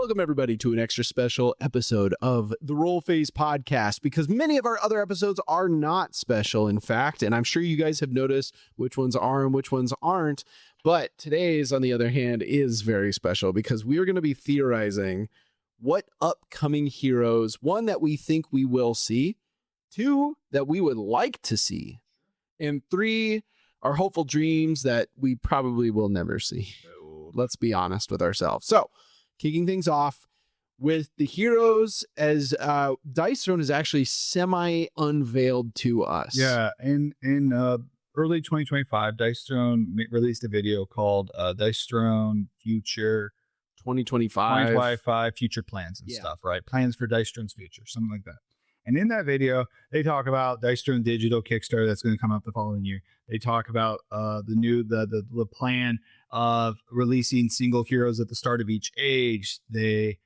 Welcome, everybody, to an extra special episode of the Roll Phase Podcast, because many of our other episodes are not special, in fact, and I'm sure you guys have noticed which ones are and which ones aren't, but today's, on the other hand, is very special because we are going to be theorizing what upcoming heroes, one, that we think we will see, two, that we would like to see, and three, our hopeful dreams that we probably will never see. Let's be honest with ourselves. So, kicking things off with the heroes, as Dice Throne is actually semi-unveiled to us. Yeah, in early 2025, Dice Throne released a video called Dice Throne Future 2025 Future Plans and stuff, right? Plans for Dice Throne's future, something like that. And in that video, they talk about Dice Throne Digital Kickstarter that's going to come out the following year. They talk about the plan of releasing single heroes at the start of each age. They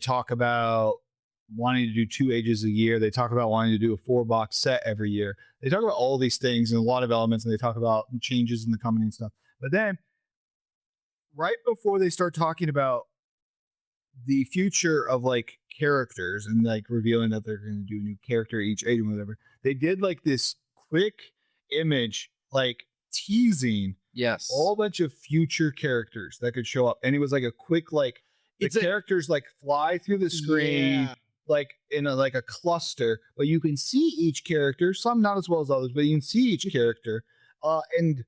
talk about wanting to do 2 ages a year. They talk about wanting to do a 4-box set every year. They talk about all these things and a lot of elements, and they talk about changes in the company and stuff. But then right before they start talking about the future of like characters and like revealing that they're going to do a new character each age and whatever, they did like this quick image, like teasing a whole bunch of future characters that could show up. And it was like a quick, like the characters like fly through the screen, like in a cluster, but you can see each character, some not as well as others, but you can see each character. And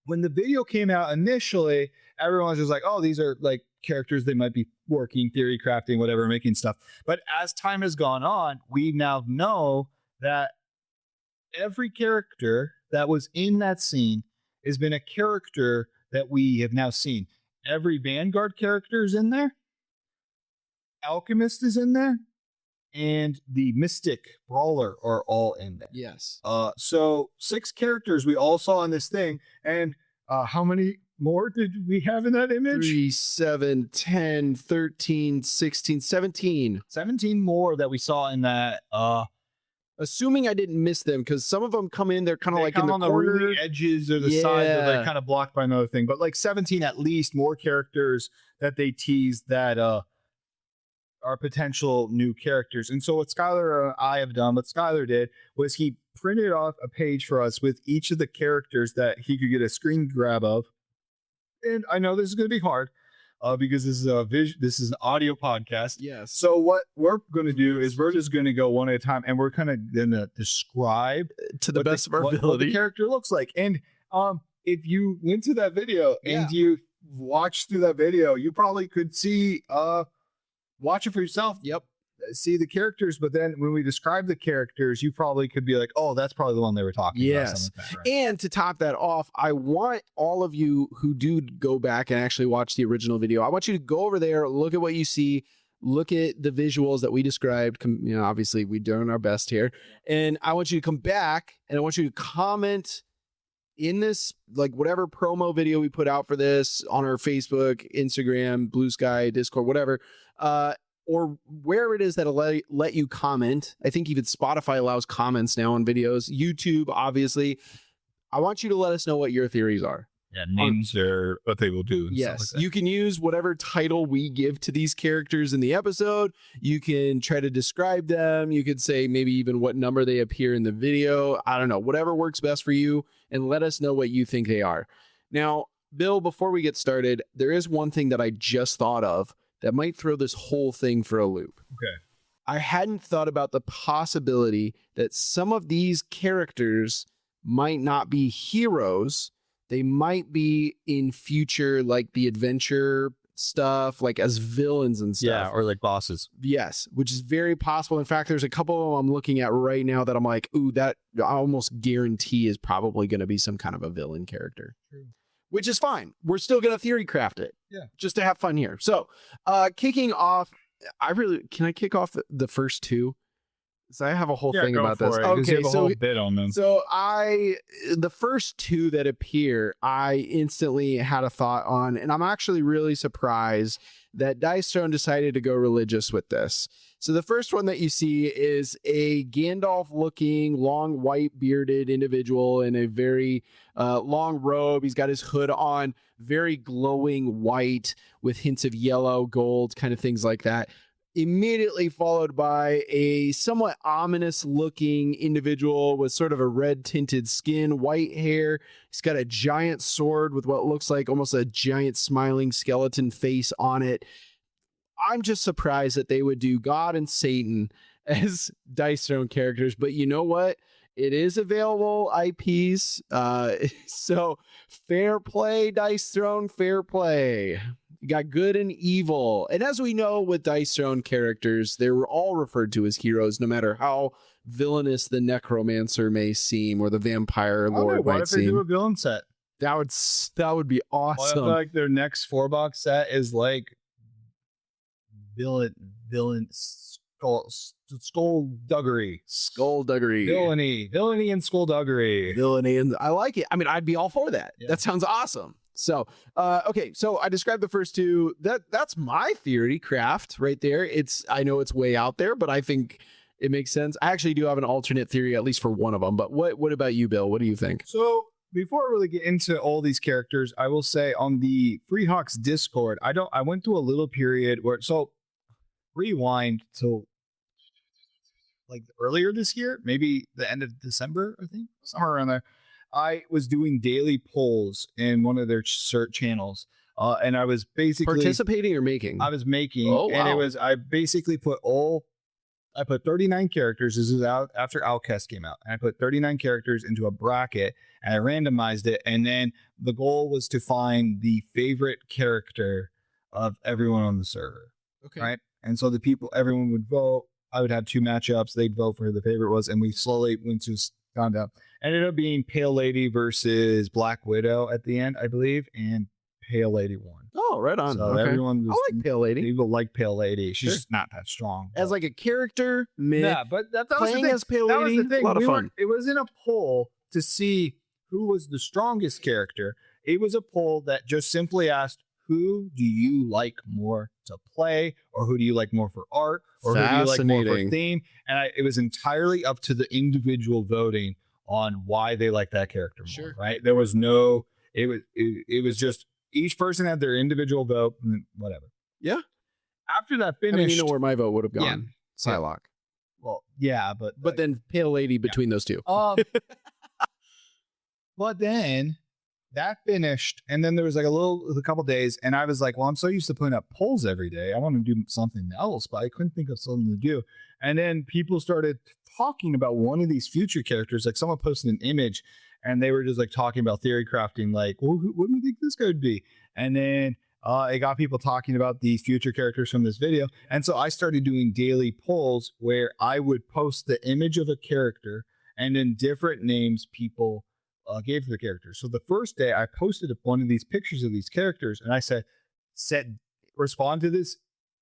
when the video came out initially, everyone was just like, oh, these are like characters they might be working, theory crafting, whatever, making stuff. But as time has gone on, we now know that every character that was in that scene has been a character that we have now seen. Every Vanguard character is in there. Alchemist is in there. And the Mystic Brawler are all in there. Yes. So 6 characters we all saw in this thing. And how many more did we have in that image? 3, 7, 10, 13, 16, 17. 17 more that we saw in that. Assuming I didn't miss them, because some of them come in, they're kind of like in the corner. The edges or the sides, or they're kind of blocked by another thing. But like 17 at least more characters that they teased that are potential new characters. And so what Skyler and I have done, what Skyler did, was he printed off a page for us with each of the characters that he could get a screen grab of. And I know this is going to be hard because this is an audio podcast. Yes. So what we're going to do is we're just going to go one at a time, and we're kind of going to describe to the best of our ability what the character looks like. And if you went to that video and you watched through that video, you probably could see watch it for yourself. Yep. See the characters, but then when we describe the characters, you probably could be like, oh, that's probably the one they were talking about. Yes. Like that, right? And to top that off, I want all of you who do go back and actually watch the original video, I want you to go over there, look at what you see, look at the visuals that we described. You know, obviously we're doing our best here. And I want you to come back and I want you to comment in this, like whatever promo video we put out for this on our Facebook, Instagram, Blue Sky, Discord, whatever, or where it is that'll let you comment. I think even Spotify allows comments now on videos. YouTube, obviously. I want you to let us know what your theories are. Yeah, names are what they will do. And yes, stuff like that. You can use whatever title we give to these characters in the episode. You can try to describe them. You could say maybe even what number they appear in the video. I don't know, whatever works best for you, and let us know what you think they are. Now, Bill, before we get started, there is one thing that I just thought of that might throw this whole thing for a loop. Okay. I hadn't thought about the possibility that some of these characters might not be heroes. They might be in future, like the adventure stuff, like as villains and stuff. Yeah, or like bosses. Yes, which is very possible. In fact, there's a couple of them I'm looking at right now that I'm like, ooh, that I almost guarantee is probably going to be some kind of a villain character. True. Which is fine. We're still going to theory craft it. Yeah. Just to have fun here. So, kicking off, can I kick off the first 2? So I have a whole thing about this. Okay, so a whole bit on them. So the first 2 that appear, I instantly had a thought on, and I'm actually really surprised that Dice Throne decided to go religious with this. So the first one that you see is a Gandalf-looking, long, white-bearded individual in a very long robe. He's got his hood on, very glowing white with hints of yellow, gold, kind of things like that. Immediately followed by a somewhat ominous-looking individual with sort of a red-tinted skin, white hair. He's got a giant sword with what looks like almost a giant smiling skeleton face on it. I'm just surprised that they would do God and Satan as Dice Throne characters, but you know what? It is available IPs. So fair play, Dice Throne, fair play. You got good and evil. And as we know with Dice Throne characters, they were all referred to as heroes, no matter how villainous the necromancer may seem or the vampire lord what might if they do seem. a villain set? That would be What if awesome. like their next 4-box set is like villain skullduggery, villainy and skullduggery. Villainy, and I like it. I mean, I'd be all for that. Yeah. That sounds awesome. So, okay, so I described the first two. That's my theory craft right there. I know it's way out there, but I think it makes sense. I actually do have an alternate theory, at least for one of them. But what about you, Bill? What do you think? So before I really get into all these characters, I will say on the Freehawks Discord, I went through a little period where, so rewind to like earlier this year, maybe the end of December, I think, somewhere around there. I was doing daily polls in one of their search channels, and I was basically Participating or making? I was making, Oh, wow. and it was I basically put 39 characters. This is out after Outcast came out, and I put 39 characters into a bracket, and I randomized it, and then the goal was to find the favorite character of everyone on the server. Okay. Right. And so everyone would vote. I would have 2 matchups. They'd vote for who the favorite was. And we slowly went to found out. Ended up being Pale Lady versus Black Widow at the end, I believe. And Pale Lady won. Oh, right on. So Okay. everyone was, I like Pale Lady. people like Pale Lady. She's Sure. just not that strong. As like a character, mid. yeah, but that was the playing thing. as Pale That was Lady, the thing. a lot of We fun. It was in a poll to see who was the strongest character. It was a poll that just simply asked, who do you like more to play, or who do you like more for art, or who do you like more for Fascinating. theme? And it was entirely up to the individual voting on why they like that character more. Sure. Right? There was no. It was just each person had their individual vote, and whatever. Yeah. After that I mean, finished, you know where my vote would have gone. Yeah. Psylocke. well, yeah, but Then Pale Lady between those two. But then that finished, and then there was like a couple days, and I was like, well, I'm so used to putting up polls every day. I want to do something else, but I couldn't think of something to do. And then people started talking about one of these future characters. Like someone posted an image, and they were just like talking about theory crafting, like, well, what do you think this guy would be? And then it got people talking about the future characters from this video. And so I started doing daily polls where I would post the image of a character and then different names people gave to the characters. So the first day I posted one of these pictures of these characters, and I said, respond to this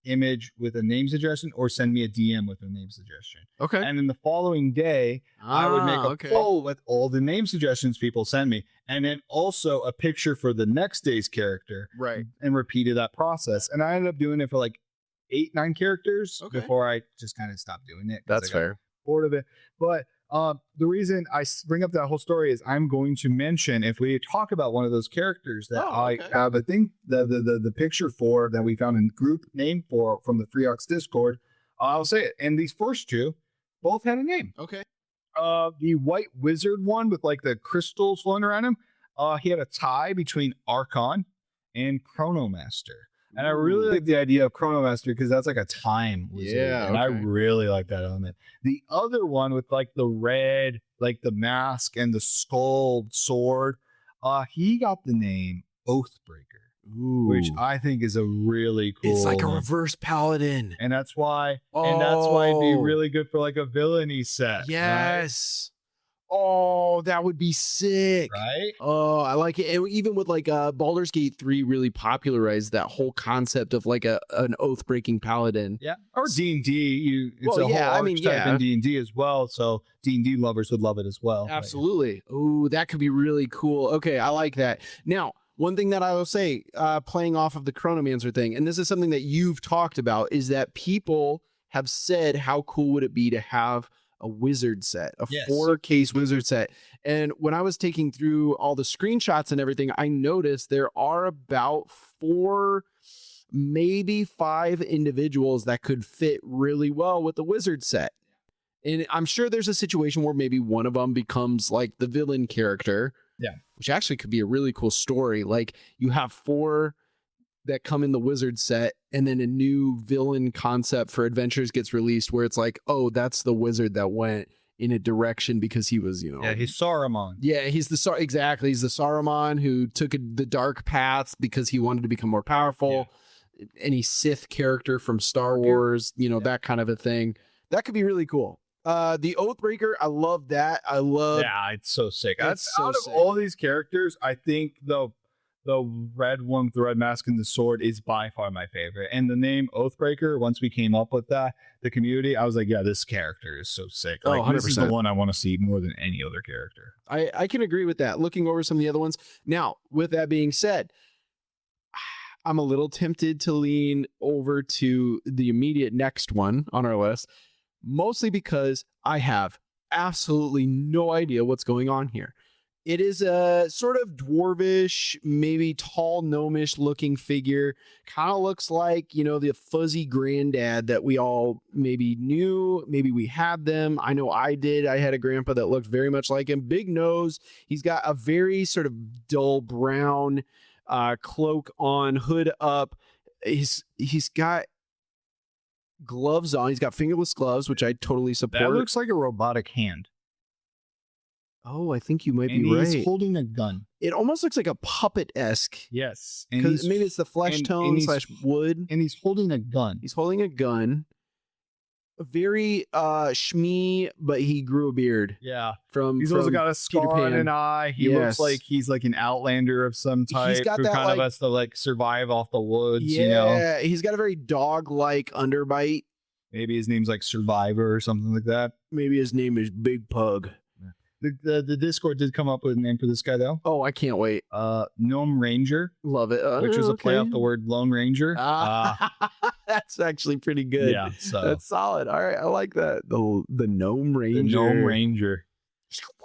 image with a name suggestion or send me a DM with a name suggestion. Okay. And then the following day, I would make a poll with all the name suggestions people send me, and then also a picture for the next day's character, Right. and repeated that process. And I ended up doing it for like 8-9 characters before I just kind of stopped doing it. That's fair. Bored of it. But the reason I bring up that whole story is I'm going to mention, if we talk about one of those characters that I have, I think the picture for that we found in group name for from the Freeox Discord, I'll say it. And these first two both had a name. Okay. The white wizard one with like the crystals flowing around him, he had a tie between Archon and Chronomaster. And I really like the idea of Chronomaster because that's like a time wizard. Yeah, And I okay. really like that element. The other one with like the red, like the mask and the skull sword, he got the name Oathbreaker, which I think is a really cool. It's like a name. reverse paladin. And that's why it'd be really good for like a villainy set. Yes. Oh, that would be sick. Right? Oh, I like it. And even with like Baldur's Gate 3 really popularized that whole concept of like an oath-breaking paladin. Yeah. Or D&D. It's Well, a yeah, whole I mean, archetype yeah. in D&D as well. So D&D lovers would love it as well. But, Absolutely. Oh, that could be really cool. Okay, I like that. Now, one thing that I will say, playing off of the Chronomancer thing, and this is something that you've talked about, is that people have said how cool would it be to have a wizard set, a Yes. 4K wizard set. And when I was taking through all the screenshots and everything, I noticed there are about 4, maybe 5 individuals that could fit really well with the wizard set. And I'm sure there's a situation where maybe one of them becomes like the villain character. Yeah. Which actually could be a really cool story. Like you have 4 that come in the wizard set, and then a new villain concept for adventures gets released where it's like, oh, that's the wizard that went in a direction because he was, Yeah, he's Saruman. Yeah, he's the exactly. He's the Saruman who took the dark paths because he wanted to become more powerful. Yeah. Any Sith character from Star Wars, that kind of a thing. That could be really cool. The Oathbreaker, I love that. Yeah, it's so sick. That's so out sick. Of all these characters, I think the red one with the red mask and the sword is by far my favorite. And the name Oathbreaker, once we came up with that, the community, I was like, yeah, this character is so sick. Like, 100%. This is the one I want to see more than any other character. I can agree with that. Looking over some of the other ones. Now, with that being said, I'm a little tempted to lean over to the immediate next one on our list, mostly because I have absolutely no idea what's going on here. It is a sort of dwarvish, maybe tall gnomish looking figure. Kind of looks like, the fuzzy granddad that we all maybe knew. Maybe we had them. I know I did. I had a grandpa that looked very much like him. Big nose. He's got a very sort of dull brown cloak on, hood up. He's got gloves on. He's got fingerless gloves, which I totally support. That looks like a robotic hand. Oh, I think you might And be right. He's holding a gun. It almost looks like a puppet-esque. Yes. Because maybe it's the flesh tone / wood. And he's holding a gun. He's holding a gun. Very Shmee, but he grew a beard. Yeah. He's also got a scar on an eye. He looks like he's like an outlander of some type. He's got who that, kind of has to like survive off the woods, Yeah, he's got a very dog-like underbite. Maybe his name's like Survivor or something like that. Maybe his name is Big Pug. The Discord did come up with a name for this guy though. Oh, I can't wait. Gnome Ranger. Love it. Which was a play off the word Lone Ranger. That's actually pretty good. Yeah, so that's solid. All right, I like that. The Gnome Ranger. The Gnome Ranger.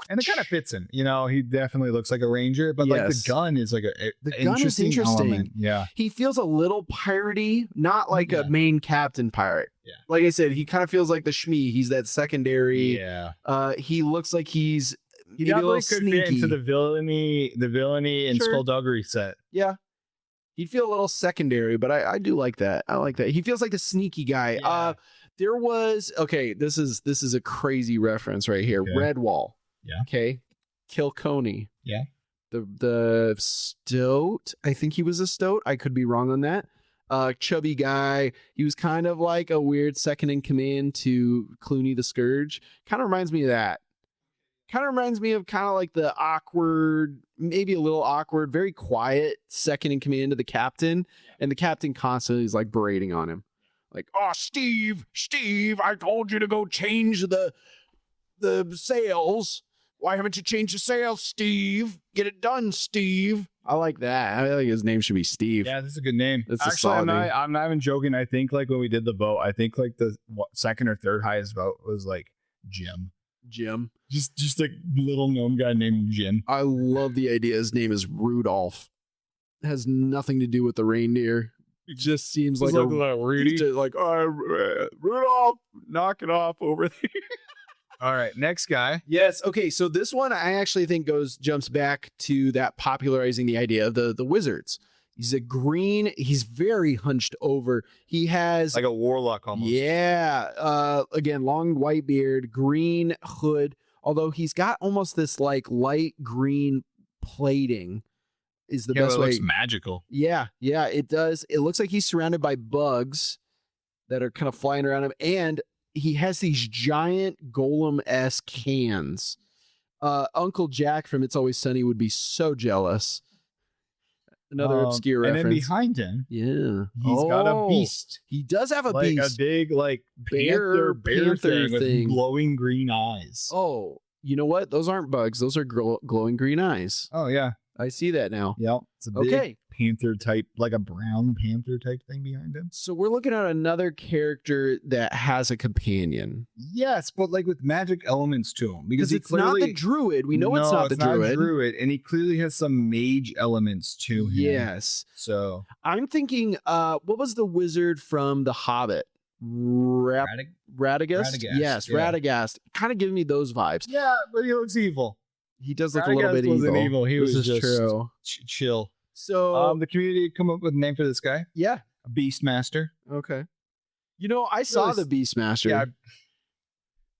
And it kind of fits him. He definitely looks like a ranger, but like the gun is like the gun is interesting. Element. Yeah. He feels a little piratey, not like a main captain pirate. Yeah. Like I said, he kind of feels like the Shmee. He's that secondary. Yeah. He looks like he definitely could fit into the villainy and skullduggery set. Yeah. He'd feel a little secondary, but I do like that. I like that. He feels like the sneaky guy. Yeah. There was this is a crazy reference right here. Okay. Redwall. Yeah. Okay. Kilconey. Yeah. The stoat. I think he was a stoat. I could be wrong on that. Chubby guy. He was kind of like a weird second in command to Clooney the Scourge. Kind of reminds me of that. Kind of reminds me of kind of like the awkward, maybe a little awkward, very quiet second in command to the captain. And the captain constantly is like berating on him. Like, oh, Steve, I told you to go change the sails. Why haven't you changed the sails, Steve? Get it done, Steve. I like that. I think his name should be Steve. Yeah, that's a good name. That's Actually, I'm not even joking. I think like when we did the vote, I think like the second or third highest vote was like Jim. Just a little gnome guy named Jim. I love the idea. His name is Rudolph. It has nothing to do with the reindeer. It just seems like Rudolph, knock it off over there. All right, next guy. Yes. Okay. So this one I actually think jumps back to that popularizing the idea of the wizards. He's a green. He's very hunched over. He has like a warlock almost. Yeah. Again, long white beard, green hood. Although he's got almost this like light green plating. Is the best way. It looks magical. Yeah. It does. It looks like he's surrounded by bugs that are kind of flying around him, and he has these giant golem-esque hands. Uncle Jack from It's Always Sunny would be so jealous. Another obscure reference. And then behind him, he's got a beast. He does have a like beast. A big like bear thing with glowing green eyes. Oh, you know what? Those aren't bugs. Those are glowing green eyes. Oh yeah. I see that now. Yep. It's a big Okay. panther type, like a brown panther type thing behind him. So we're looking at another character that has a companion. Yes, but like with magic elements to him. Because it's not the druid. We know it's not the druid. And he clearly has some mage elements to him. Yes. So I'm thinking, what was the wizard from The Hobbit? Radagast? Radagast, Yes, yeah. Radagast. Kind of giving me those vibes. yeah, but he looks evil. He does look a little bit wasn't evil. He This was is just true. chill. So, The community come up with a name for this guy. yeah. A Beastmaster. Okay. You know, I saw the Beastmaster.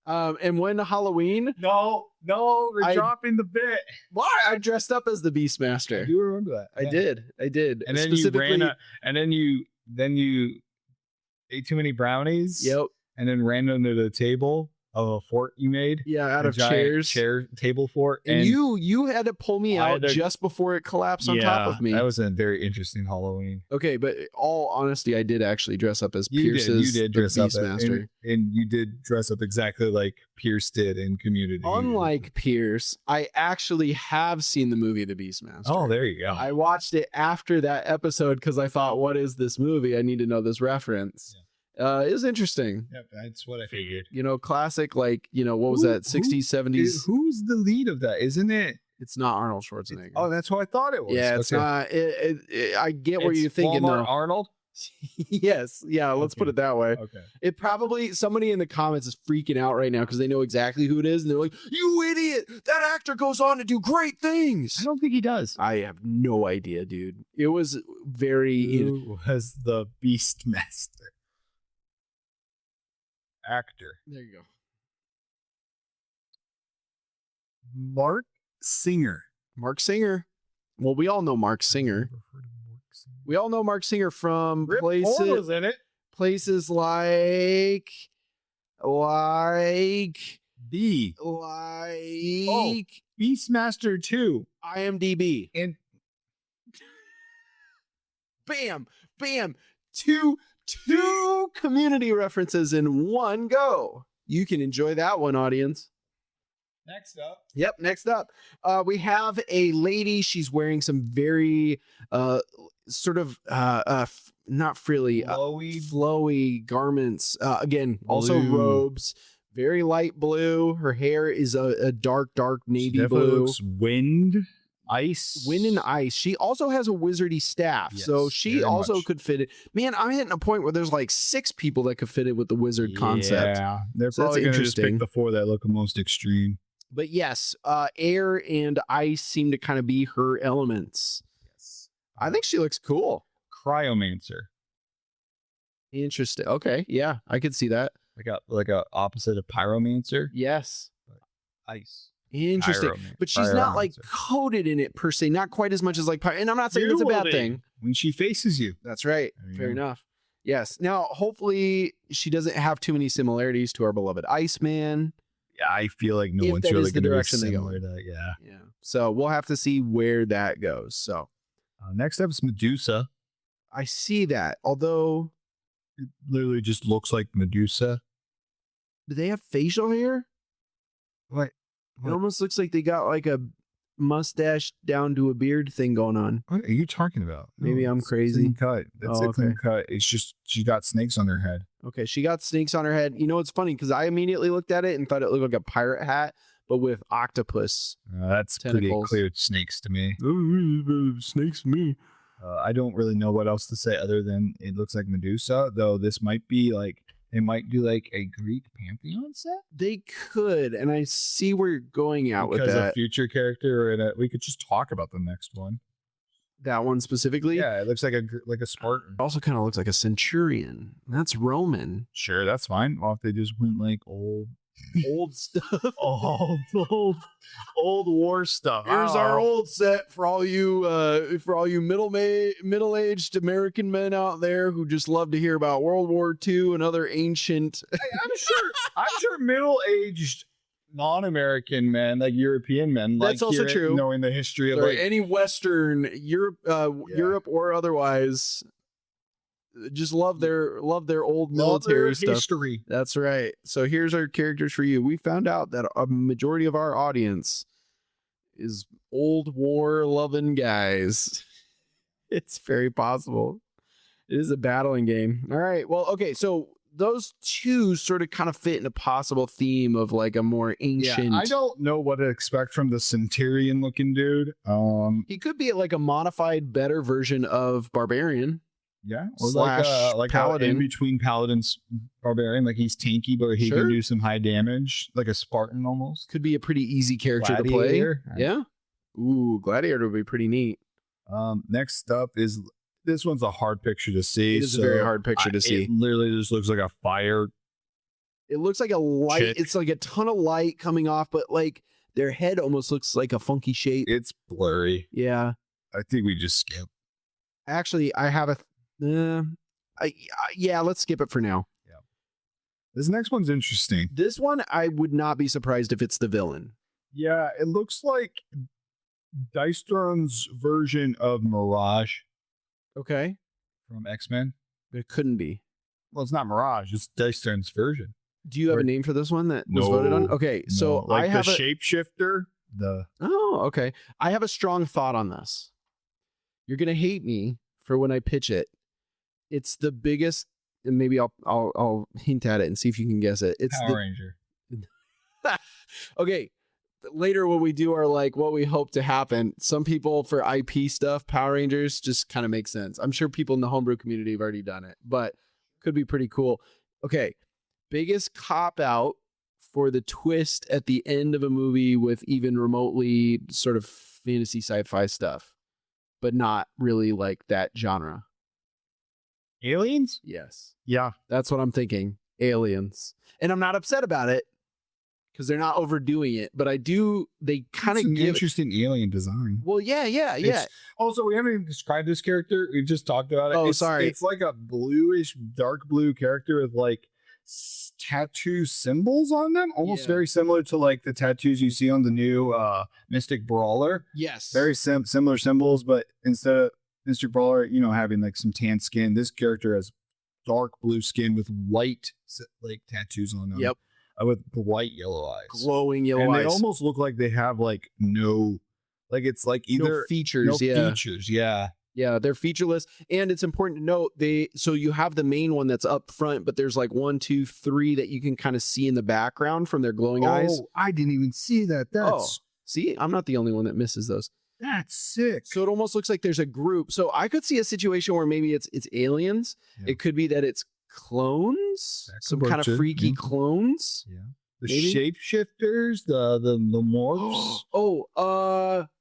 Yeah. And when Halloween, No, we're dropping the bit. why I dressed up as the I Beastmaster. do remember that. I did. And then you ate too many brownies. Yep. And then ran under the table of a fort you made. Yeah, out A of giant chairs. table fort. And you had to pull me I out had to- just before it collapsed on top of me. That was a very interesting Halloween. Okay, but all honesty, I did actually dress up as You Pierce's did dress up Beastmaster. and you did dress up exactly like Pierce did in Community. Unlike Pierce, I actually have seen the movie The Beastmaster. Oh, there you go. I watched it after that episode because I thought, what is this movie? I need to know this reference. It was interesting. Yep, that's what I figured. You know, classic, like, you know, what was that? 60s, 70s? Who's the lead of that? Isn't it? It's not Arnold Schwarzenegger. Oh, that's what I thought it was. yeah, it's Okay. not. I get what It's you're thinking, Walmart though. Arnold? Yes. Yeah, let's put Okay. it that way. Okay. It probably, somebody in the comments is freaking out right now because they know exactly who it is. And they're like, you idiot. That actor goes on to do great things. I don't think he does. I have no idea, dude. It was very. Who was the Beastmaster? Actor. There you go. Mark Singer. Mark Singer. Well, we all know Mark Singer. We all know Mark Singer from Rip Torn was in it. places like Beastmaster 2. IMDb. And Bam, bam, two community references in one go. You can enjoy that one, audience. next up. Yep. Next up, we have a lady. She's wearing some very sort of not frilly, flowy garments. Again, also Blue. robes. Very light blue. Her hair is a dark navy blue. Looks wind and ice. She also has a wizardy staff, Yes, so she very also much. could fit it. Man, I'm hitting a point where there's like 6 people that could fit it with the wizard concept. Yeah, they're So that's probably going to just interesting. pick the 4 that look the most extreme. But yes, air and ice seem to kind of be her elements. Yes. I think she looks cool. Cryomancer. Interesting. Okay, yeah, I could see that. Like a opposite of pyromancer. Yes. Ice. Interesting. But she's not like Pyromancer. coated in it per se, not quite as much as like and I'm not saying it's a bad thing. When she faces you. That's right. There you Fair go. enough. Yes. Now, hopefully she doesn't have too many similarities to our beloved Iceman. Yeah, I feel like no If one's that really is the going to be direction they go similar to that. Yeah. Yeah. So we'll have to see where that goes. So Next up is Medusa. I see that. Although, It literally just looks like Medusa. do they have facial hair? What? It almost looks like they got like a mustache down to a beard thing going on. What are you talking about? Maybe I'm it's crazy. Clean cut. That's Oh, a clean okay. cut. It's just she got snakes on her head. Okay, she got snakes on her head. You know, it's funny because I immediately looked at it and thought it looked like a pirate hat, but with octopus. That's Tentacles. pretty clear snakes to me. Snakes me. I don't really know what else to say other than it looks like Medusa, though this might be like, they might do like a Greek pantheon set. They could, and I see where you're going out with Because a that. future character, and we could just talk about the next one. That one specifically. Yeah, it looks like a Spartan. It also kind of looks like a centurion. That's Roman. Sure, that's fine. Well, if they just went like old Stuff. old war stuff. Here's our old set for all you middle-aged American men out there who just love to hear about World War II and other ancient. I'm sure middle-aged non-American men, like European men, That's also true. knowing the history of Sorry, like any Western Europe or otherwise, just love their old military stuff. history. That's right. So here's our characters for you. We found out that a majority of our audience is old war loving guys. It's very possible. It is a battling game. All right. Well, okay. So those two sort of kind of fit in a possible theme of like a more ancient. Yeah, I don't know what to expect from the Centurion looking dude. He could be like a modified, better version of Barbarian. Yeah, or Slash like Paladin. in between Paladin's Barbarian, like he's tanky, but he Sure. can do some high damage, like a Spartan almost. Could be a pretty easy character Gladiator. to play. Yeah. Ooh, Gladiator would be pretty neat. Next up is this one's a hard picture to see. It is a very hard picture to see. It literally just looks like a fire. It looks like a light. Chick. It's like a ton of light coming off, but like their head almost looks like a funky shape. It's blurry. Yeah. I think we just skip. Actually, I have a. Yeah, let's skip it for now. Yeah. This next one's interesting. This one, I would not be surprised if it's the villain. Yeah, it looks like Dice Throne's version of Mirage Okay. from X-Men. But it couldn't be. Well, it's not Mirage. It's Dice Throne's version. Do you have a name for this one that was voted on? Okay, so like I have the shapeshifter. Oh, okay. I have a strong thought on this. You're gonna hate me for when I pitch it. It's the biggest, and maybe I'll hint at it and see if you can guess it. It's Power Ranger. Okay. Later when we do our like what we hope to happen, some people for IP stuff, Power Rangers just kind of makes sense. I'm sure people in the homebrew community have already done it, but could be pretty cool. Okay. Biggest cop out for the twist at the end of a movie with even remotely sort of fantasy sci-fi stuff, but not really like that genre. Aliens? Yes. Yeah. That's what I'm thinking. Aliens. And I'm not upset about it because they're not overdoing it, but I do, they kind of give interesting alien design. Well, yeah. Also, we haven't even described this character. We've just talked about it. Oh, sorry. It's like a bluish, dark blue character with like tattoo symbols on them, almost very similar to like the tattoos you see on the new Mystic Brawler. Yes. Very similar symbols, but instead of Mystic Brawler, having like some tan skin, this character has dark blue skin with white like tattoos on them. Yep. With white yellow eyes. Glowing yellow eyes. They almost look like they have like no, like it's like either no features. features. Yeah. Yeah, they're featureless. And it's important to note so you have the main one that's up front, but there's like 1, 2, 3 that you can kind of see in the background from their glowing eyes. Oh, I didn't even see that. See, I'm not the only one that misses those. That's sick. So it almost looks like there's a group. So I could see a situation where maybe it's aliens. Yeah. It could be that it's clones, some kind of freaky clones. Yeah. The shapeshifters, the morphs.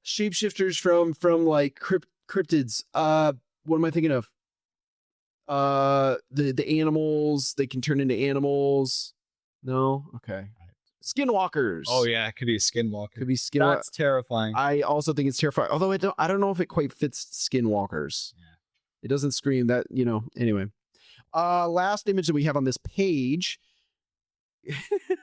Shapeshifters from like cryptids. What am I thinking of? The animals, they can turn into animals. No? Okay. Skinwalkers. Oh yeah, it could be a skinwalker. Could be skinwalker. That's terrifying. I also think it's terrifying. Although I don't know if it quite fits skinwalkers. Yeah. It doesn't scream that, anyway. Last image that we have on this page.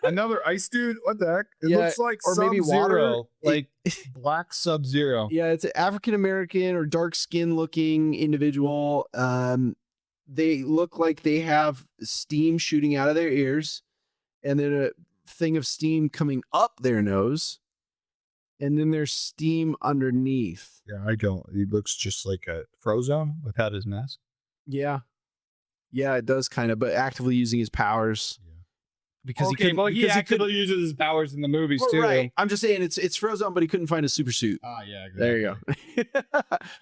Another ice dude? What the heck? It looks like or maybe water. Like black Sub-Zero. Yeah, it's an African-American or dark skin looking individual. They look like they have steam shooting out of their ears and then a thing of steam coming up their nose. And then there's steam underneath. Yeah, he looks just like a Frozone without his mask. Yeah. Yeah, it does kind of, but actively using his powers. Yeah. Because he actively uses his powers in the movies too. Right. I'm just saying it's Frozone, but he couldn't find a super suit. Yeah, exactly. There you go.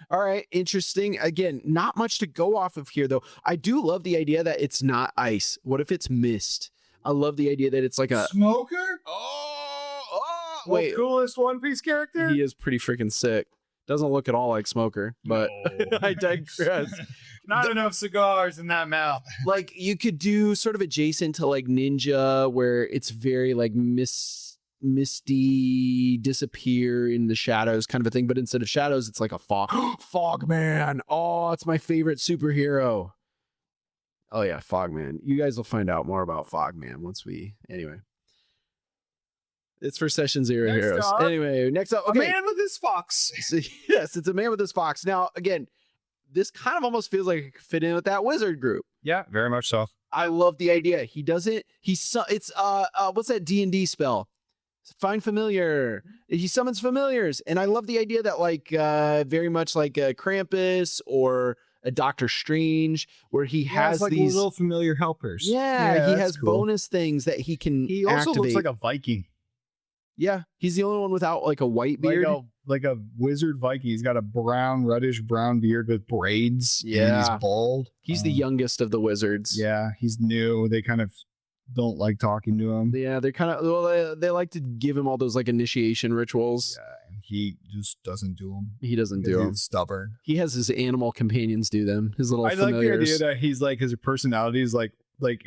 All right, interesting. Again, not much to go off of here though. I do love the idea that it's not ice. What if it's mist? I love the idea that it's like a smoker. Wait, coolest One Piece character. He is pretty freaking sick. Doesn't look at all like Smoker, but no. I digress. Not enough cigars in that mouth. Like you could do sort of adjacent to like Ninja, where it's very like misty, disappear in the shadows kind of a thing. But instead of shadows, it's like a fog man. Oh, it's my favorite superhero. Oh yeah, Fogman. You guys will find out more about Fogman once anyway. It's for Session Zero Heroes. Anyway, next up. Okay. A man with his fox. Yes, it's a man with his fox. Now, again, this kind of almost feels like it could fit in with that wizard group. Yeah, very much so. I love the idea. He doesn't. It's what's that D&D spell? Find familiar. He summons familiars. And I love the idea that like very much like a Krampus or a Doctor Strange, where he has like these little familiar helpers. Yeah, he that's has cool. bonus things that he can He also activate. looks like a Viking. Yeah, he's the only one without like a white beard. Like a wizard Viking. He's got a reddish brown beard with braids. Yeah. And he's bald. He's the youngest of the wizards. Yeah, he's new. They kind of don't like talking to him. Yeah, they're kind of, well, they like to give him all those like initiation rituals. Yeah, and he just doesn't do them. He doesn't do them. He's stubborn. He has his animal companions do them. His little I familiars. like the idea that he's like, his personality is like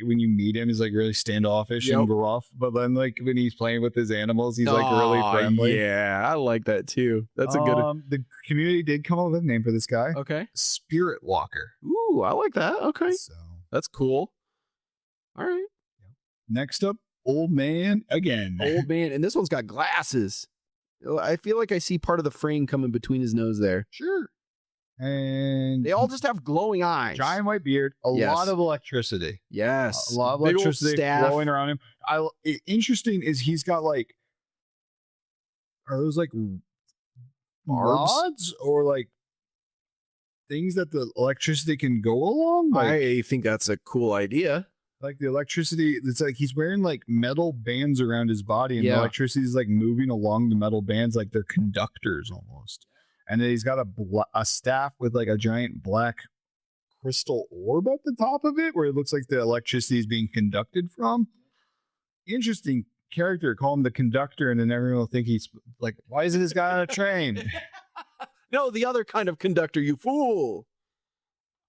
when you meet him, he's like really standoffish and gruff. But then like when he's playing with his animals, he's like really friendly. Yeah, I like that too. That's a good. The community did come up with a name for this guy. Okay. Spirit Walker. Ooh, I like that. Okay. So that's cool. All right. Next up, Old Man again. Old Man. And this one's got glasses. I feel like I see part of the frame coming between his nose there. Sure. And they all just have glowing eyes. Giant white beard. A lot of electricity. Yes. A lot of electricity glowing around him. Interesting is he's got like, are those like rods or like things that the electricity can go along? Like, I think that's a cool idea. Like the electricity, it's like he's wearing like metal bands around his body, and the electricity is like moving along the metal bands like they're conductors almost. And then he's got a staff with like a giant black crystal orb at the top of it, where it looks like the electricity is being conducted from. Interesting character. Call him the conductor, and then everyone will think he's like, why isn't this guy on a train? No, the other kind of conductor, you fool.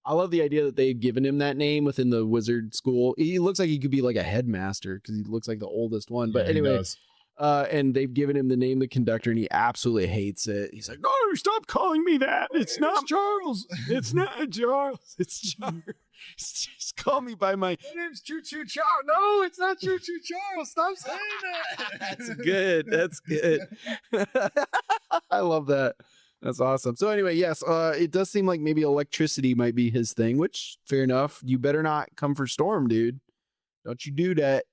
I love the idea that they've given him that name within the wizard school. He looks like he could be like a headmaster because he looks like the oldest one. But anyway, and they've given him the name the conductor, and he absolutely hates it. He's like, "No, stop calling me that. It's not Charles. It's not Charles. It's Charles. Just call me by my name's Choo Choo Charles. No, it's not Choo Choo Charles. Stop saying that." That's good. That's good. I love that. That's awesome. So anyway, yes, it does seem like maybe electricity might be his thing, which fair enough. You better not come for Storm, dude. Don't you do that.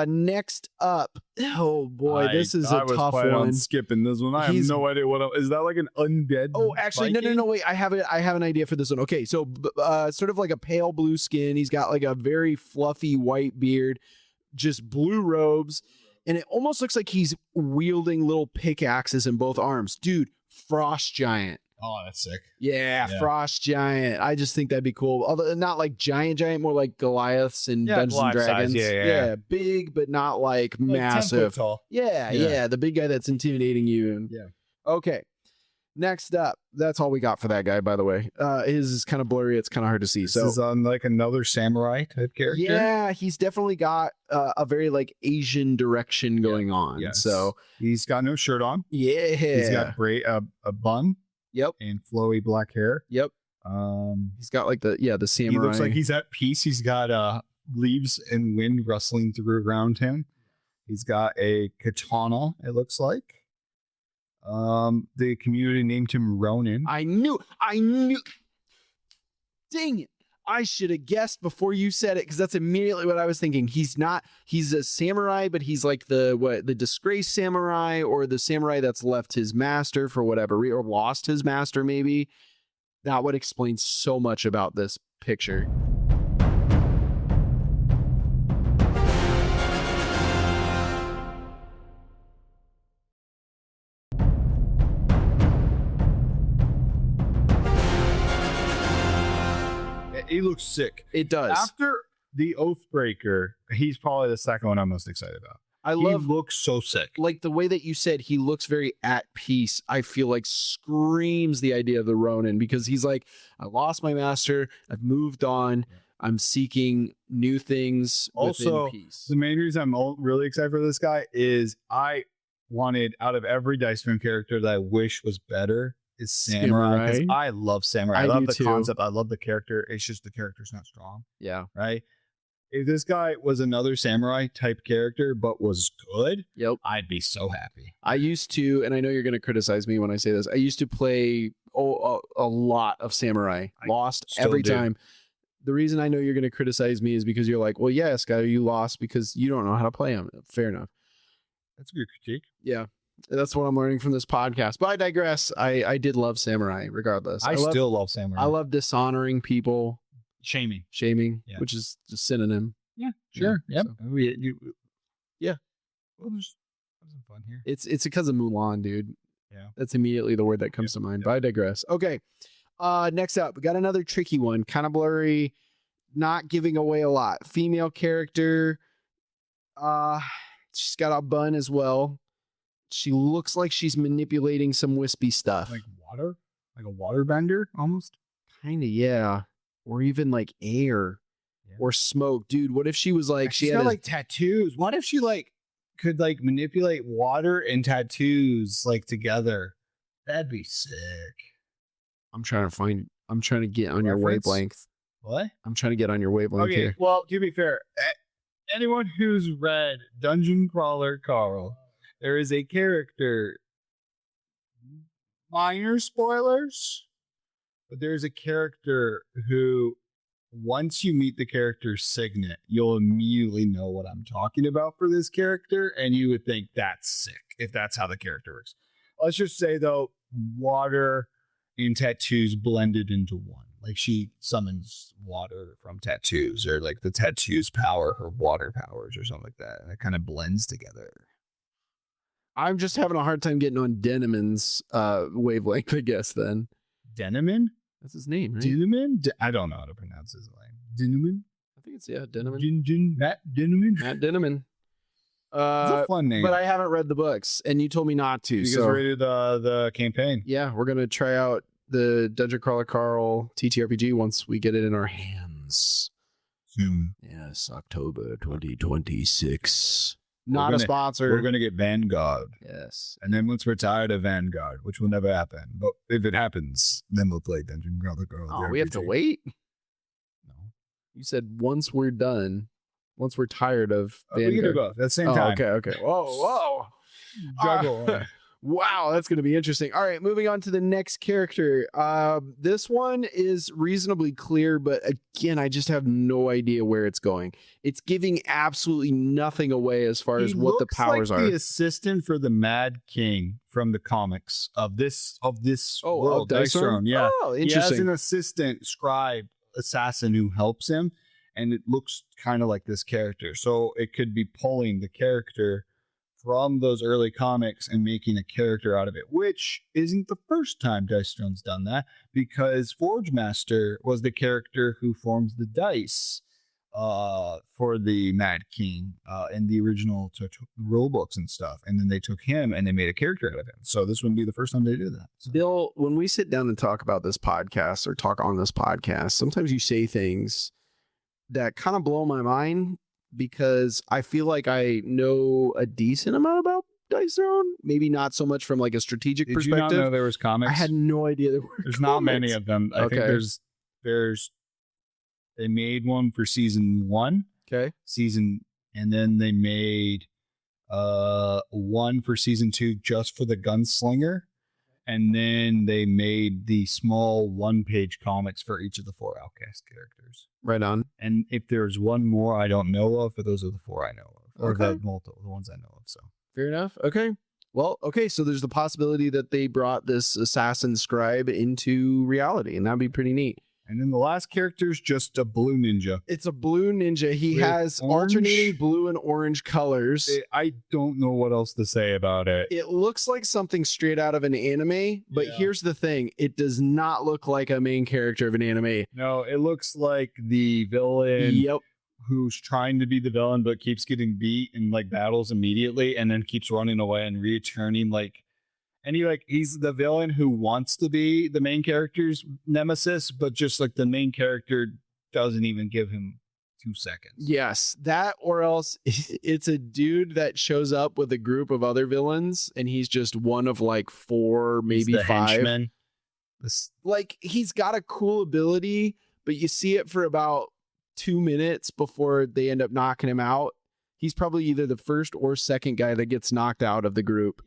Next up. Oh boy, this is a tough one. On skipping this one. I have no idea what is that, like an undead? Oh, actually, no. Wait, I have an idea for this one. Okay, so sort of like a pale blue skin. He's got like a very fluffy white beard, just blue robes. And it almost looks like he's wielding little pickaxes in both arms. Dude, Frost Giant. Oh, that's sick. Yeah, Frost Giant. I just think that'd be cool. Although not like giant, more like Goliaths and Dungeons and Dragons. Size. Yeah, big, but not like massive. 10 foot tall. Yeah, the big guy that's intimidating you. And, okay. Next up, that's all we got for that guy, by the way. His is kind of blurry. It's kind of hard to see. This is on like another samurai type character. Yeah, he's definitely got a very like Asian direction going on. Yes. So he's got no shirt on. Yeah. He's got a bun. Yep. And flowy black hair. Yep. He's got like the samurai. He looks like he's at peace. He's got leaves and wind rustling through around him. He's got a katana, it looks like. The community named him Ronin. I knew. Dang it. I should have guessed before you said it, because that's immediately what I was thinking. He's a samurai, but he's like the disgraced samurai, or the samurai that's left his master for whatever reason, or lost his master maybe. That would explain so much about this picture. He looks sick. It does. After the Oathbreaker, he's probably the second one I'm most excited about. He looks so sick. Like the way that you said he looks very at peace, I feel like screams the idea of the Ronin, because he's like, I lost my master. I've moved on. I'm seeking new things also, within peace. The main reason I'm really excited for this guy is I wanted, out of every Dice Spoon character that I wish was better, is Samurai. Because I love Samurai. I love the concept. I love the character. It's just the character's not strong. Yeah. Right? If this guy was another samurai type character but was good, I'd be so happy. I used to, and I know you're going to criticize me when I say this, I used to play a lot of samurai. Lost every time. The reason I know you're going to criticize me is because you're like, well, yeah, Skyler, you lost because you don't know how to play them. Fair enough. That's a good critique. Yeah. That's what I'm learning from this podcast. But I digress. I did love samurai regardless. I still love samurai. I love dishonoring people. Shaming, which is just synonym. Yeah, sure. Yeah, Yep. so. Yeah. Well, there's some fun here. It's because of Mulan, dude. Yeah. That's immediately the word that comes to mind. But I digress. Okay. Next up, we got another tricky one. Kind of blurry, not giving away a lot. Female character. She's got a bun as well. She looks like she's manipulating some wispy stuff. Like water? Like a water bender almost? Kind of, yeah. Or even like air or smoke. Dude, what if she was like, she's got like tattoos. What if she like could like manipulate water and tattoos like together? That'd be sick. I'm trying to get on your wavelength. What? I'm trying to get on your wavelength here. Well, to be fair, anyone who's read Dungeon Crawler Carl, there is a character, minor spoilers, but there's a character who, once you meet the character's signet, you'll immediately know what I'm talking about for this character, and you would think that's sick if that's how the character works. Let's just say, though, water and tattoos blended into one. Like she summons water from tattoos, or like the tattoos power her water powers or something like that, and it kind of blends together. I'm just having a hard time getting on Deniman's wavelength, I guess, then. Deniman? That's his name, right? Deniman? I don't know how to pronounce his name. Deniman? I think it's, Deniman. Matt Deniman? Matt Deniman. It's a fun name. But I haven't read the books, and you told me not to. You guys rated the campaign. Yeah, we're going to try out the Dungeon Crawler Carl TTRPG once we get it in our hands. Soon. Yes, October 2026. Not a sponsor. We're going to get Vanguard. Yes. And then once we're tired of Vanguard, which will never happen, but if it happens, then we'll play Dungeon Crawler Carl. Oh, we have to wait? No. You said once we're done, once we're tired of Vanguard. We can do both at the same time. Okay. Whoa. Juggle. Wow, that's going to be interesting. All right, moving on to the next character. This one is reasonably clear, but again, I just have no idea where it's going. It's giving absolutely nothing away as far as what the powers like are. The assistant for the Mad King from the comics of this world, Dice Throne. Yeah, interesting. He has an assistant, scribe, assassin who helps him, and it looks kind of like this character. So it could be pulling the character from those early comics and making a character out of it, which isn't the first time Dice Throne's done that, because Forge Master was the character who forms the dice for the Mad King in the original rule books and stuff, and then they took him and they made a character out of him. So this wouldn't be the first time they did that. So. Bill, when we sit down and talk about this podcast or talk on this podcast, sometimes you say things that kind of blow my mind, because I feel like I know a decent amount about Dice Throne. Maybe not so much from like a strategic perspective. Did you not know there was comics? I had no idea there were There's comics. Not many of them. I think there's they made one for season 1. Okay. And then they made one for season 2 just for the gunslinger. And then they made the small 1-page comics for each of the 4 Outcast characters. Right on. And if there's one more I don't know of, but those are the 4 I know of. Or Okay. the ones I know of. So Fair enough. Okay. Well, okay. So there's the possibility that they brought this assassin scribe into reality, and that'd be pretty neat. And then the last character is just a blue ninja. It's a blue ninja. He With has orange? alternating blue and orange colors. I don't know what else to say about it. It looks like something straight out of an anime, but Yeah. here's the thing. It does not look like a main character of an anime. No, it looks like the villain Yep. who's trying to be the villain but keeps getting beat and like battles immediately and then keeps running away and returning he's the villain who wants to be the main character's nemesis, but just like the main character doesn't even give him 2 seconds. Yes, that, or else it's a dude that shows up with a group of other villains and he's just one of like 4, maybe He's the 5. henchman. Like, he's got a cool ability, but you see it for about 2 minutes before they end up knocking him out. He's probably either the first or second guy that gets knocked out of the group.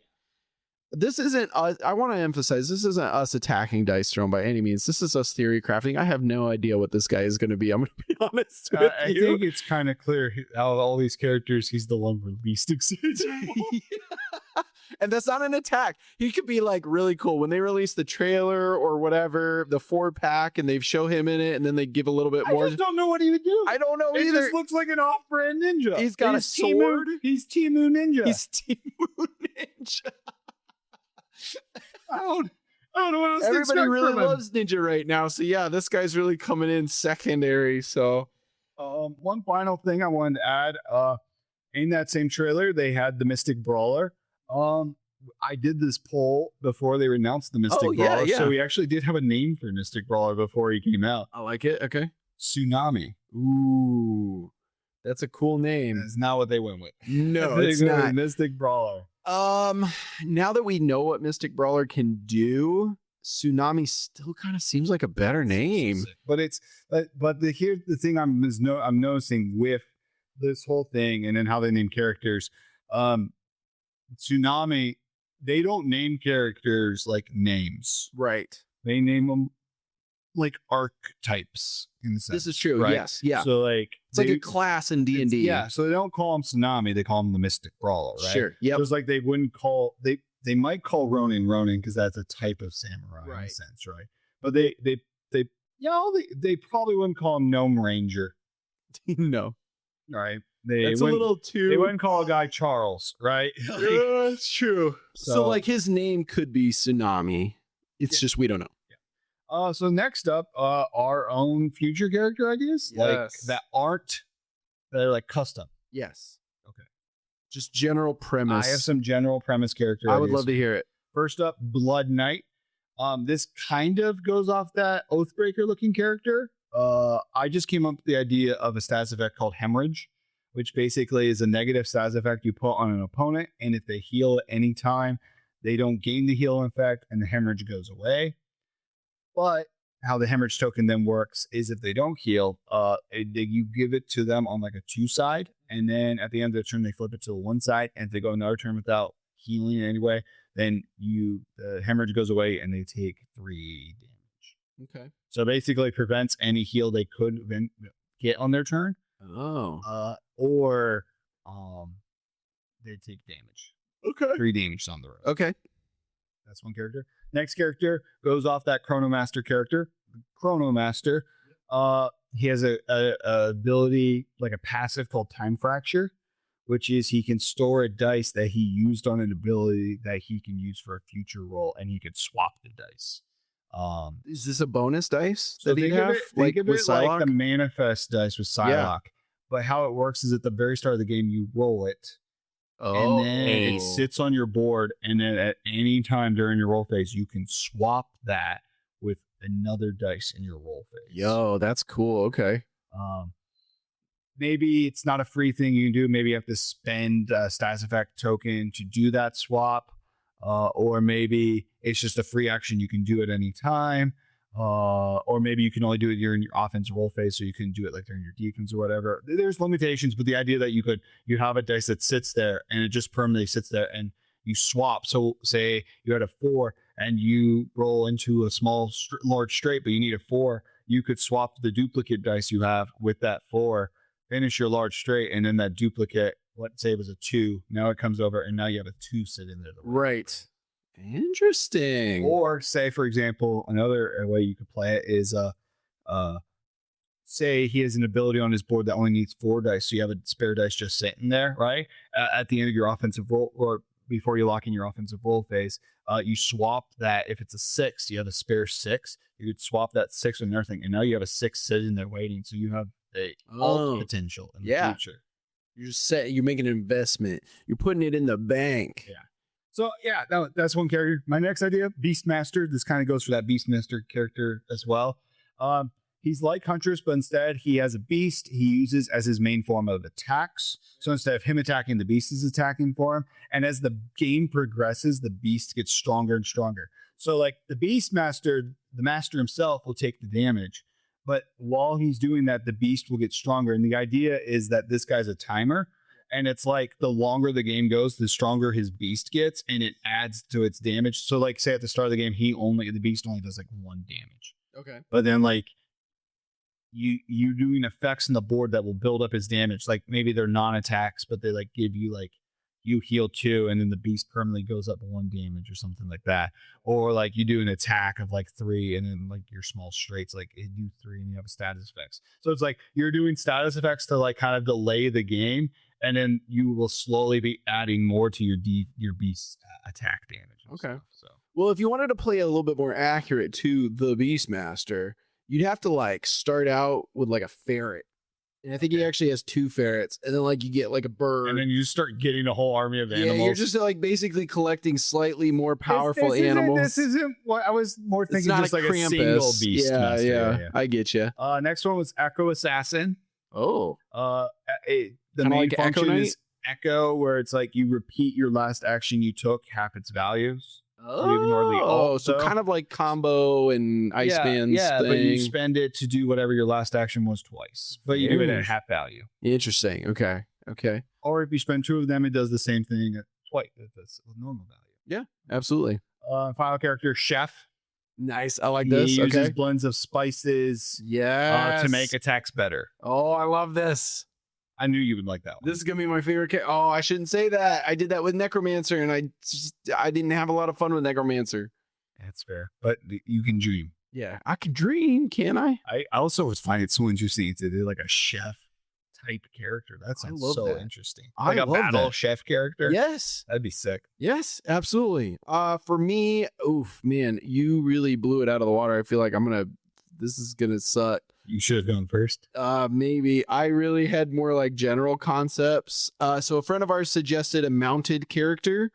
This isn't us. I want to emphasize this isn't us attacking Dice Throne by any means. This is us theory crafting. I have no idea what this guy is going to be. I'm going to be honest with I you. think it's kind of clear out of all these characters, he's the one we're least excited about. And that's not an attack. He could be like really cool when they release the trailer or whatever, the 4-pack, and they show him in it, and then they give a little bit more. I just don't know what he would do. I don't know It either. just looks like an off-brand ninja. He's got a sword. He's Timu Ninja. He's Timu Ninja. I don't know what else to Everybody expect really from him. loves Ninja right now. So yeah, this guy's really coming in secondary. So One final thing I wanted to add. In that same trailer, they had the Mystic Brawler. I did this poll before they announced the Mystic Brawler. yeah. So we actually did have a name for Mystic Brawler before he came out. I like it. Okay. Tsunami. Ooh, that's a cool name. That's not what they went with. No, They it's went with not. Mystic Brawler. Now that we know what Mystic Brawler can do, Tsunami still kind of seems like a better name. But here's the thing I'm noticing with this whole thing and then how they name characters. Tsunami, they don't name characters like names. Right. They name them like archetypes in a sense. This is true. right? Yes. Yeah. So like It's like a class in D&D. Yeah. So they don't call him Tsunami. They call him the Mystic Brawler. Right? Sure. Yep. Just like they wouldn't call they might call Ronin because that's a type of samurai in a Right. sense, right? But they probably wouldn't call him Gnome Ranger, No. right? That's a little too. They wouldn't call a guy Charles, right? Like, Yeah, that's true. So So- like his name could be Tsunami. It's just we don't know. so next up, our own future character ideas, like Yes. that are like custom. Yes. Okay. Just general premise. I have some general premise character. I would ideas. love to hear it. First up, Blood Knight. This kind of goes off that Oathbreaker looking character. I just came up with the idea of a status effect called Hemorrhage, which basically is a negative status effect you put on an opponent, and if they heal at any time, they don't gain the heal effect, and the hemorrhage goes away. But how the hemorrhage token then works is if they don't heal, you give it to them on like a 2 side, and then at the end of the turn they flip it to the 1 side, and if they go another turn without healing in any way, then the hemorrhage goes away and they take 3 damage. Okay. So basically prevents any heal they could then get on their turn, Oh. or they take damage. Okay. 3 damage on the road. Okay. That's one character. Next character goes off that Chronomaster character. Chronomaster. He has a ability, like a passive called Time Fracture, which is he can store a dice that he used on an ability that he can use for a future roll, and he could swap the dice. Is this a bonus dice So that he'd think of have? it, think of with it like Psylocke? the Manifest dice with Psylocke. Yeah. But how it works is at the very start of the game, you roll it, Oh. and then it sits on your board, and then at any time during your roll phase, you can swap that with another dice in your roll phase. Yo, that's cool. Okay. Maybe it's not a free thing you can do. Maybe you have to spend a status effect token to do that swap. Or maybe it's just a free action you can do at any time. Or maybe you can only do it during your offense roll phase, so you can do it like during your defense or whatever. There's limitations, but the idea that you have a dice that sits there and it just permanently sits there and you swap. So say you had a 4 and you roll into a large straight, but you need a 4. You could swap the duplicate dice you have with that 4, finish your large straight, and then that duplicate, let's say it was a 2, now it comes over and now you have a 2 sitting there. Right. Interesting. Or say, for example, another way you could play it is say he has an ability on his board that only needs 4 dice, so you have a spare dice just sitting there, right? At the end of your offensive roll, or before you lock in your offensive roll phase, you swap that. If it's a 6, you have a spare 6. You could swap that 6 with everything, and now you have a 6 sitting there waiting, so you have a alt potential in the future. You're making an investment. You're putting it in the bank. Yeah. So yeah, that's one character. My next idea, Beastmaster. This kind of goes for that Beastmaster character as well. He's like Huntress, but instead he has a beast he uses as his main form of attacks. So instead of him attacking, the beast is attacking for him. And as the game progresses, the beast gets stronger and stronger. So like the Beastmaster, the master himself will take the damage. But while he's doing that, the beast will get stronger. And the idea is that this guy's a timer. And it's like the longer the game goes, the stronger his beast gets, and it adds to its damage. So like say at the start of the game, the beast only does like 1 damage. Okay. But then like you doing effects on the board that will build up his damage. Like maybe they're non-attacks, but they like give you like you heal 2 and then the beast permanently goes up 1 damage or something like that. Or like you do an attack of like 3 and then like your small straights like you do 3 and you have status effects. So it's like you're doing status effects to like kind of delay the game, and then you will slowly be adding more to your beast attack damage. Okay. Stuff, so Well, if you wanted to play a little bit more accurate to the Beastmaster, you'd have to like start out with like a ferret. And I think he actually has 2 ferrets, and then like you get like a bird, and then you start getting a whole army of animals. Yeah, you're just like basically collecting slightly more powerful animals. This isn't what I was more thinking. It's not just like Krampus. a single beast. Yeah, master. yeah, I get you. Next one was Echo Assassin. Oh, the Kinda main like Echo function Knight? is Echo, where it's like you repeat your last action you took half its values. Oh, so kind of like combo and ice bands. Yeah, thing. but you spend it to do whatever your last action was twice, but you do it at half value. Interesting. Okay. Or if you spend 2 of them, it does the same thing twice. That's normal value. Yeah, absolutely. Final character, Chef. Nice. I like He this. uses Okay. blends of spices Yeah. to make attacks better. Oh, I love this. I knew you would like that one. This is gonna be my favorite. Oh, I shouldn't say that. I did that with Necromancer, and I didn't have a lot of fun with Necromancer. That's fair, but you can dream. Yeah, I can dream, can I? I also was finding it so interesting to do like a chef type character. That sounds love so that. interesting. I Like a love battle that. chef character. Yes. That'd be sick. Yes, absolutely. For me, oof, man, you really blew it out of the water. I feel like this is gonna suck. You should have gone first. Maybe I really had more like general concepts. So a friend of ours suggested a mounted character.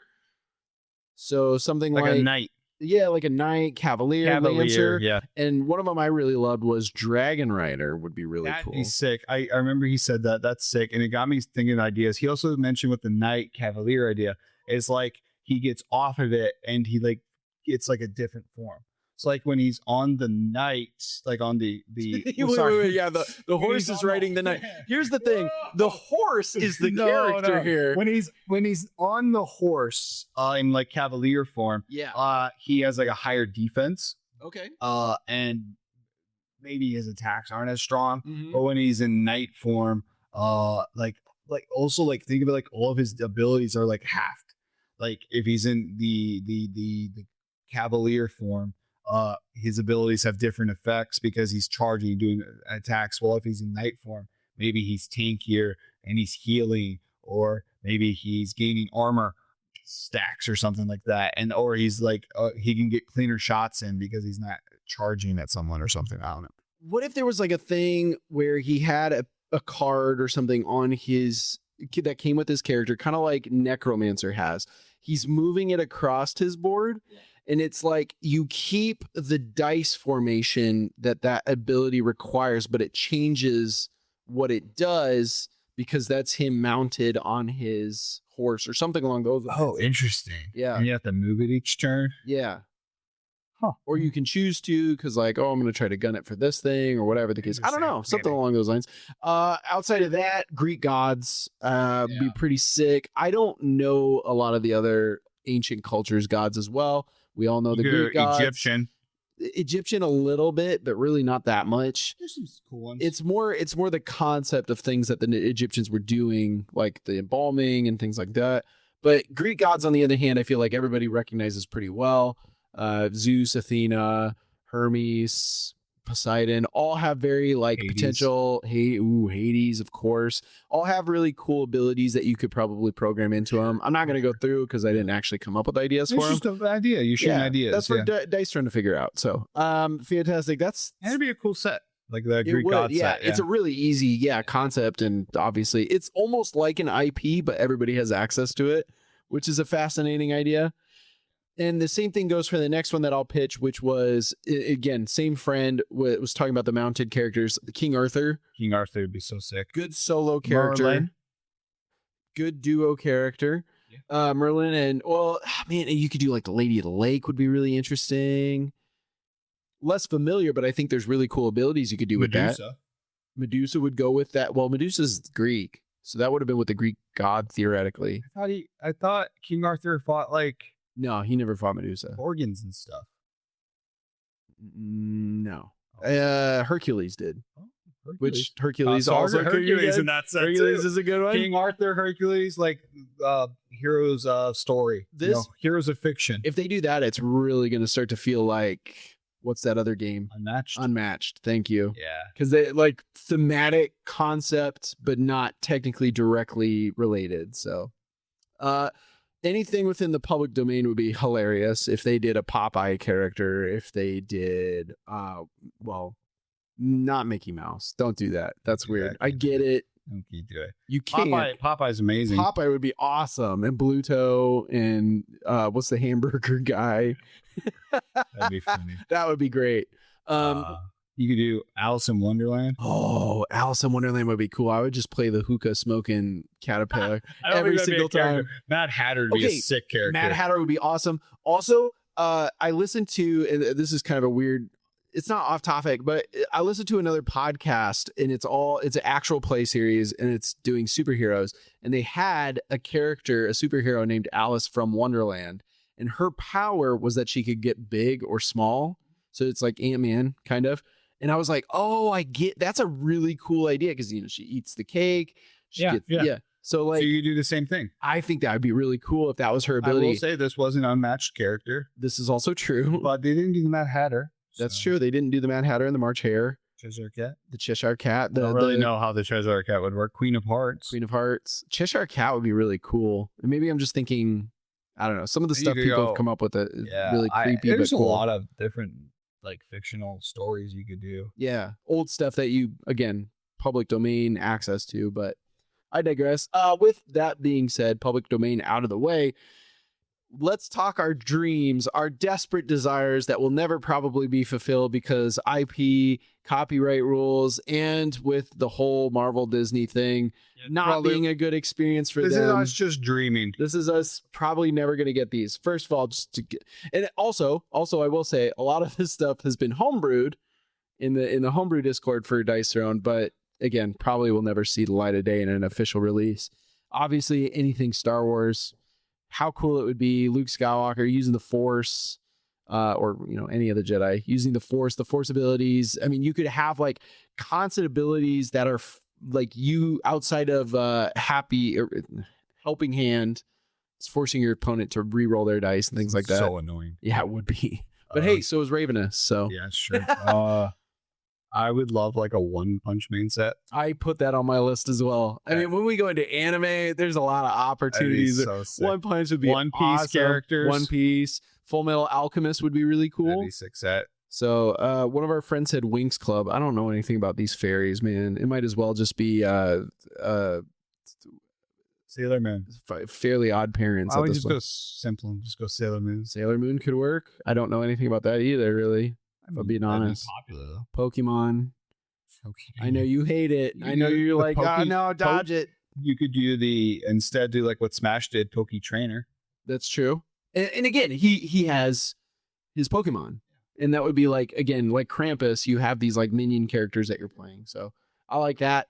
So something Like like a knight. Yeah, like a knight, cavalier, lancer. Yeah. And one of them I really loved was Dragon Rider. Would be really That'd cool. be sick. I remember he said that. That's sick. And it got me thinking ideas. He also mentioned with the knight cavalier idea is like he gets off of it and he like it's like a different form. It's like when he's on the knight, like on the Wait, yeah, the horse is riding the knight. Here's the thing: the horse is the character here. When he's on the horse, in like cavalier form, he has like a higher defense. Okay. And maybe his attacks aren't as strong. Mhm. But when he's in knight form, like also like think of it like all of his abilities are like halved. Like if he's in the cavalier form, his abilities have different effects because he's charging, doing attacks. Well, if he's in knight form, maybe he's tankier and he's healing, or maybe he's gaining armor stacks or something like that. And or he's like he can get cleaner shots in because he's not charging at someone or something. I don't know. What if there was like a thing where he had a card or something on his that came with his character, kind of like Necromancer has. He's moving it across his board. And it's like you keep the dice formation that ability requires, but it changes what it does because that's him mounted on his horse or something along those lines. Oh, interesting. Yeah. And you have to move it each turn. Yeah. Huh. Or you can choose to, because like, oh, I'm going to try to gun it for this thing or whatever the case. I don't know. Something along those lines. Outside of that, Greek gods be pretty sick. I don't know a lot of the other ancient cultures gods as well. We all know the Greek gods. Egyptian a little bit, but really not that much. There's some cool ones. It's more the concept of things that the Egyptians were doing, like the embalming and things like that. But Greek gods, on the other hand, I feel like everybody recognizes pretty well. Zeus, Athena, Hermes, Poseidon, all have very like Hades. potential. Hades, of course, all have really cool abilities that you could probably program into them. I'm not going to go through because I didn't actually come up with ideas for It's them. just an idea. You share ideas. That's what Dice trying to figure out. So, fantastic. That'd be a cool set, like the it Greek would, god set. It's a really easy, concept, and obviously it's almost like an IP, but everybody has access to it, which is a fascinating idea. And the same thing goes for the next one that I'll pitch, which was, again, same friend was talking about the mounted characters. King Arthur. King Arthur would be so sick. Good solo character. Merlin. Good duo character. Yeah. Merlin and, man, you could do like the Lady of the Lake would be really interesting. Less familiar, but I think there's really cool abilities you could do with that. Medusa would go with that. Well, Medusa's Greek. So that would have been with the Greek god theoretically. I thought King Arthur fought like No, he never fought Medusa. organs and stuff. No. Hercules did. Oh, Which Hercules So also could be Hercules good. in that sense. Hercules too. is a good one. King Arthur, Hercules, like heroes of story. Heroes of fiction. If they do that, it's really going to start to feel like, what's that other game? Unmatched. Unmatched. Thank you. Yeah. Because they like thematic concept, but not technically directly related. So, anything within the public domain would be hilarious if they did a Popeye character. If they did, well, not Mickey Mouse. Don't do that. That's weird. I get it. Don't you do it. You can't. Popeye's amazing. Popeye would be awesome, and Bluto, and what's the hamburger guy? That'd be funny. That would be great. You could do Alice in Wonderland. Oh, Alice in Wonderland would be cool. I would just play the hookah smoking caterpillar every single time. Mad Hatter would be a sick character. Mad Hatter would be awesome. Also, I listened to, and this is kind of a weird, it's not off topic, but I listened to another podcast, and it's an actual play series, and it's doing superheroes. And they had a superhero named Alice from Wonderland, and her power was that she could get big or small. So it's like Ant-Man kind of. And I was like, oh, I get, that's a really cool idea, because she eats the cake. Yeah. So like, so you do the same thing. I think that would be really cool if that was her ability. I will say this was an unmatched character. This is also true. But they didn't do the Mad Hatter. That's true. They didn't do the Mad Hatter and the March Hare. Cheshire Cat. The Cheshire Cat. I don't really know how the Cheshire Cat would work. Queen of Hearts. Cheshire Cat would be really cool. And maybe I'm just thinking, I don't know. Some of the stuff people have come up with is really creepy. There's but cool. a lot of different like fictional stories you could do. Yeah. Old stuff that you, again, public domain access to, but I digress. With that being said, public domain out of the way, let's talk our dreams, our desperate desires that will never probably be fulfilled because IP, copyright rules, and with the whole Marvel Disney thing not being a good experience for them. This is us just dreaming. This is us probably never going to get these. First of all, and also I will say a lot of this stuff has been homebrewed in the homebrew Discord for Dice Throne, but again, probably will never see the light of day in an official release. Obviously, anything Star Wars. How cool it would be Luke Skywalker using the Force, or any of the Jedi using the Force abilities. I mean, you could have like constant abilities that are like you outside of happy or helping hand. It's forcing your opponent to re-roll their dice and things like that. So annoying. Yeah, it would be. But hey, so is Ravenous. So yeah, sure. I would love like a One Punch Man set. I put that on my list as well. I mean, when we go into anime, there's a lot of opportunities. So One Punch would be One Piece awesome. characters. One Piece. Full Metal Alchemist would be really cool. That'd be sick set. So one of our friends said Winx Club. I don't know anything about these fairies, man. It might as well just be Sailor Moon. Fairly Odd Parents. I would just go simple and just go Sailor Moon. Sailor Moon could work. I don't know anything about that either, really. If I'm being honest. Popular though. Pokemon. Okay. I know you hate it. I know you're like, oh no, dodge it. You could instead do like what Smash did, Poke Trainer. That's true. And again, he has his Pokemon. And that would be like, again, like Krampus, you have these like minion characters that you're playing. So I like that.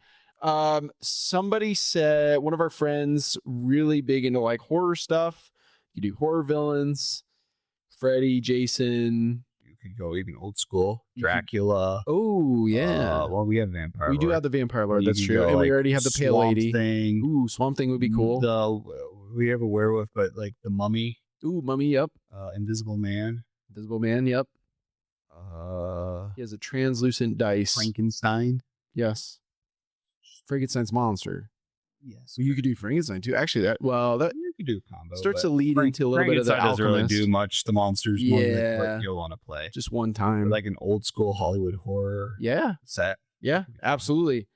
Somebody said, one of our friends really big into like horror stuff. You do horror villains, Freddy, Jason. You could go even old school, Dracula. Oh yeah. Well, we have Vampire We Lord. do have the Vampire Lord. That's true. And like we already have the Pale Swamp Lady. Thing. Ooh, Swamp Thing would be cool. We have a werewolf, but like the Mummy. Ooh, Mummy. Yep. Invisible Man. Invisible Man. Yep. He has a translucent dice. Frankenstein. Yes. Frankenstein's monster. Yes. Well, you could do Frankenstein too. Actually, that you could do a combo. starts to lead into a little bit of the doesn't really Alchemist. do much. The monsters, more than what you'll want to play. Just one time, Or like an old school Hollywood horror. Yeah, Set. Yeah, absolutely.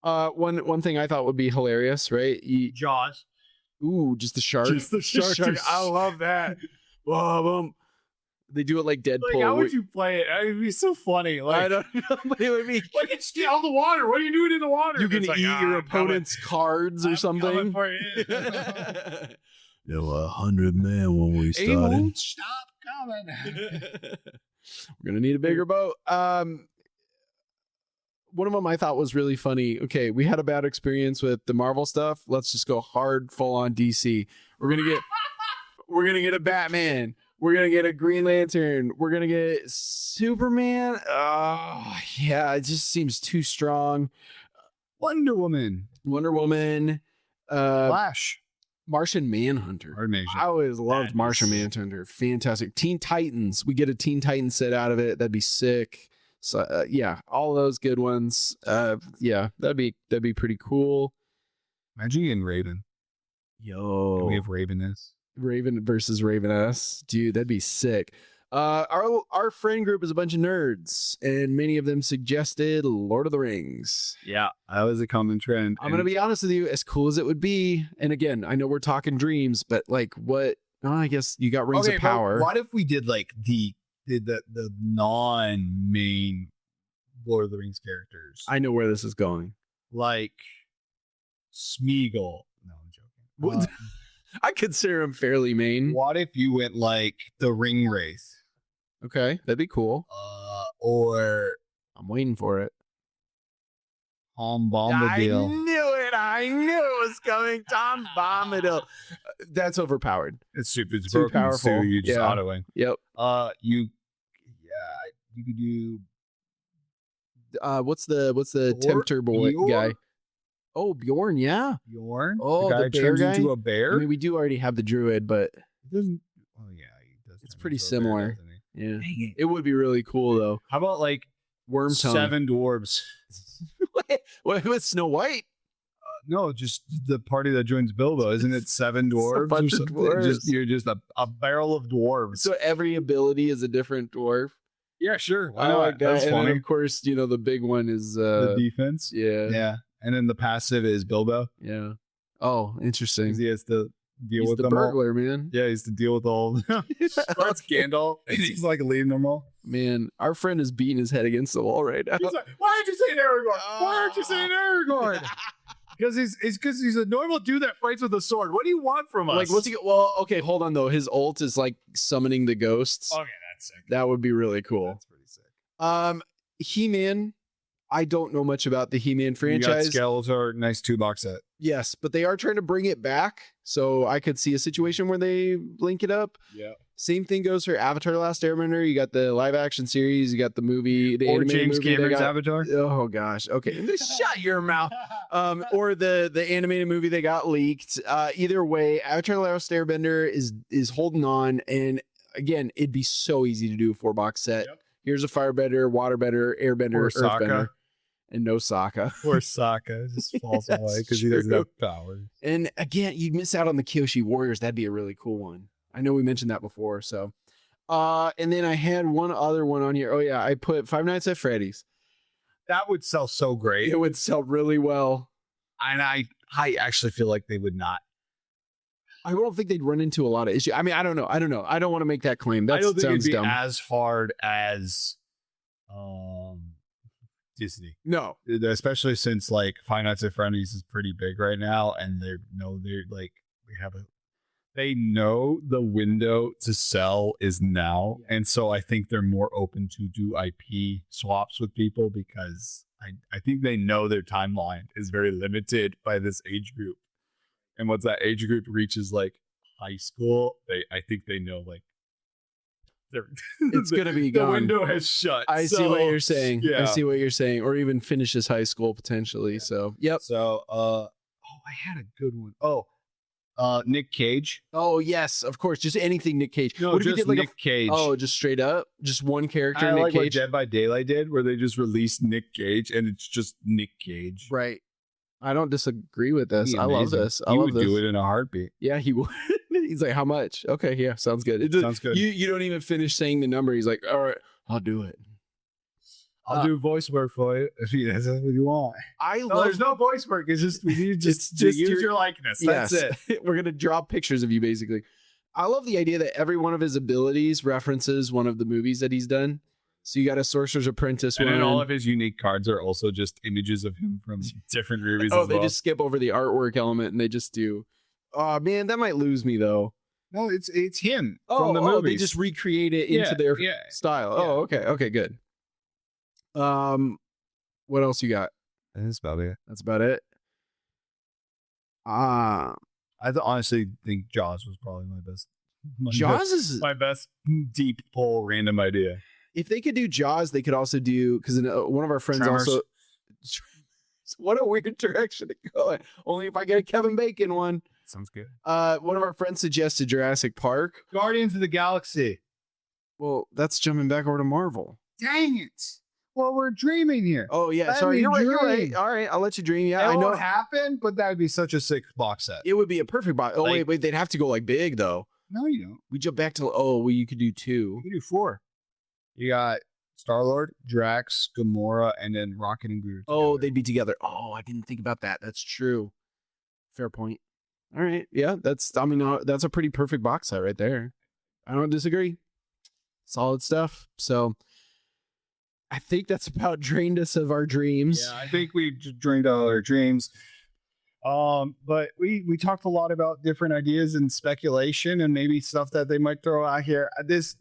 One thing I thought would be hilarious, right? Jaws. Ooh, just the shark. Just the shark. I love that. Boom. They do it like Deadpool. Like, how would you play it? It'd be so funny. Like, I don't know, but it would be like it's still the water. What are you doing in the water? you can It's eat like, your opponent's cards or something. For you. There were 100 men when we He started. won't stop coming. We're gonna need a bigger boat. one of them I thought was really funny. Okay, we had a bad experience with the Marvel stuff. Let's just go hard, full on DC. We're gonna get a Batman. We're gonna get a Green Lantern. We're gonna get Superman. Oh, yeah, it just seems too strong. Wonder Woman. Wonder Woman. Flash. Martian Manhunter. Armation. I always loved Martian Manhunter. Fantastic. Teen Titans. We get a Teen Titans set out of it. That'd be sick. So yeah, all those good ones. Yeah, that'd be pretty cool. Imagine getting Raven. Yo, We have Raveness. Raven versus Raveness, dude, that'd be sick. Our friend group is a bunch of nerds, and many of them suggested Lord of the Rings. Yeah, that was a common trend. I'm gonna be honest with you, as cool as it would be, and again, I know we're talking dreams, but like, what? Oh, I guess you got Rings of Power. What if we did like the non-main Lord of the Rings characters, I know where this is going. like Smeagol? No, I'm joking. What? I consider him fairly main. What if you went like the Ring Wraith, Okay, that'd be cool. or I'm waiting for it. Tom I Bombadil? knew it. I knew it was coming. Tom Bombadil. That's overpowered. It's super. It's Too broken, powerful. So you just Yeah. autoing. Yep. You could do What's the Bjorn? tempter boy Bjorn? guy? Oh, Bjorn. Yeah. Bjorn. Oh, the guy the bear turns guy? into a bear. I mean, we do already have the druid, but He doesn't. Oh yeah, he does. It's turn pretty into a bear, similar. doesn't he? yeah, Dang it. it would be really cool though. How about like Worm tongue. 7 dwarves? What with Snow White? No, just the party that joins Bilbo. Isn't it 7 dwarves bunch or of something? dwarves. You're just a barrel of dwarves. So every ability is a different dwarf. Yeah, sure. Why I not? like that. That's And then, funny. of course, the big one is The defense. yeah. Yeah, and then the passive is Bilbo. Yeah. Oh, interesting. 'Cause he has to deal He's with the them all. burglar, man. Yeah, he's to deal with all. That's Gandalf. He's like leading them all. Man, our friend is beating his head against the wall right now. He's like, why aren't you saying Aragorn? Why aren't you saying Aragorn? Because he's a normal dude that fights with a sword. What do you want from us? Like, what's he? Well, okay, hold on though. His ult is like summoning the ghosts. Okay, that's sick. That would be really cool. That's pretty sick. He-Man. I don't know much about the He-Man You got franchise. Skeletor, nice 2-box set. Yes, but they are trying to bring it back. So I could see a situation where they link it up. Yeah. Same thing goes for Avatar: The Last Airbender. You got the live action series. You got the movie, the Or animated James movie. They Cameron's got- Avatar. Oh gosh. Okay. Shut your mouth. Or the animated movie they got leaked. Either way, Avatar: The Last Airbender is holding on. And again, it'd be so easy to do a 4-box set. Yep. Here's a firebender, waterbender, airbender, Or Sokka. earthbender, and no Sokka. Poor Sokka just falls That's away because he doesn't true. have powers. And again, you'd miss out on the Kyoshi Warriors. That'd be a really cool one. I know we mentioned that before. So, and then I had one other one on here. Oh yeah, I put Five Nights at Freddy's. That would sell so great. It would sell really well. And I actually feel like they would not. I don't think they'd run into a lot of issues. I mean, I don't know. I don't want to make that claim. That I don't think it'd sounds be dumb. as hard as Disney. No. Especially since like Five Nights at Freddy's is pretty big right now, and they know the window to sell is now, and so I think they're more open to do IP swaps with people because I think they know their timeline is very limited by this age group, and once that age group reaches like high school, I think they know like It's gonna be the gone. window has shut. I see what you're saying. Yeah. I see what you're saying. Or even finishes high school potentially. Yeah. So, yep. So, I had a good one. Nick Cage. Oh, yes. Of course. Just anything Nick Cage. No, What if you just did like Nick Cage. Oh, just straight up? Just one character, I Nick like what Cage? Dead by Daylight did, where they just released Nick Cage, and it's just Nick Cage. Right. I don't disagree with this. Be I love amazing. this. I He love would this. do it in a heartbeat. Yeah, he would. He's like, how much? Okay, yeah, sounds good. It does, Sounds good. You don't even finish saying the number. He's like, all right, I'll do it. I'll do voice work for you if that's what you want. I No, love there's no voice work. It's just we need to It's just just use your- your likeness. Yes. That's it. We're gonna draw pictures of you basically. I love the idea that every one of his abilities references one of the movies that he's done. So you got a Sorcerer's Apprentice And one. then all of his unique cards are also just images of him from different movies. Oh, as they well. just skip over the artwork element and they just do. Oh man, that might lose me though. no, it's him Oh, from the movies. they just recreate it into Yeah, their yeah, style. yeah. Oh, okay, good. What else you got? That's about it. That's about it. I honestly think Jaws was probably my best. Jaws is my best deep pull random idea. If they could do Jaws, they could also do, because one of our friends Tremors. also. What a weird direction to go in. Only if I get a Kevin Bacon one. Sounds good. One of our friends suggested Jurassic Park. Guardians of the Galaxy. Well, that's jumping back over to Marvel. Dang it. Well, we're dreaming here. Oh yeah, Let sorry, me you're right. You're right. dream. All right, I'll let you dream. Yeah, It I know. won't happen, but that would be such a sick box set. It would be a perfect box. Oh Like- wait, they'd have to go like big though. No, you don't. We jump back to well, you could do 2. You do 4. You got Star-Lord, Drax, Gamora, and then Rocket and Groot. Oh, together. they'd be together. Oh, I didn't think about that. That's true. Fair point. All right, yeah, that's a pretty perfect box set right there. I don't disagree. Solid stuff. So I think that's about drained us of our dreams. Yeah, I think we drained all our dreams. But we talked a lot about different ideas and speculation and maybe stuff that they might throw out here. This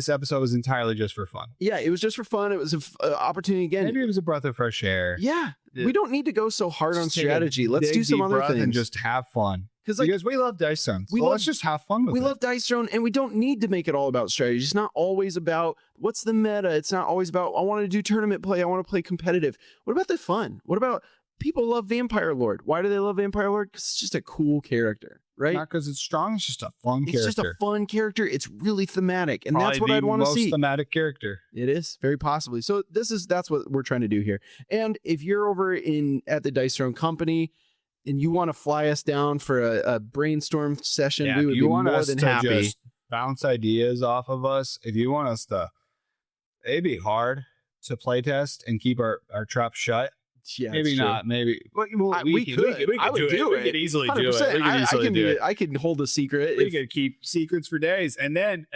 episode was entirely just for fun. Yeah, it was just for fun. It was an opportunity again. Maybe it was a breath of fresh air. Yeah, Yeah. we don't need to go so hard on Just take a strategy. Let's big, do some deep other breath things and just have fun. because We love Dice Zones. we So love- let's just have fun with we it. love Dice Throne, and we don't need to make it all about strategy. It's not always about what's the meta. It's not always about I want to do tournament play. I want to play competitive. What about the fun? What about people love Vampire Lord? Why do they love Vampire Lord? Because it's just a cool character, right? Not because it's strong. It's just a fun It's character. just a fun character. It's really thematic, and that's Probably what I'd the want to most see. thematic character. It is very possibly. So that's what we're trying to do here. And if you're over at the Dice Throne Company and you want to fly us down for a brainstorm session, we would if you be want more us than to happy. just bounce ideas off of us, if you want us to, it'd be hard to play test and keep our traps shut. Yeah, Maybe it's true. not. Maybe we could. I would do it. We could easily do 100%. it. We could I easily can do it. I can hold a secret. We could keep secrets for days, and then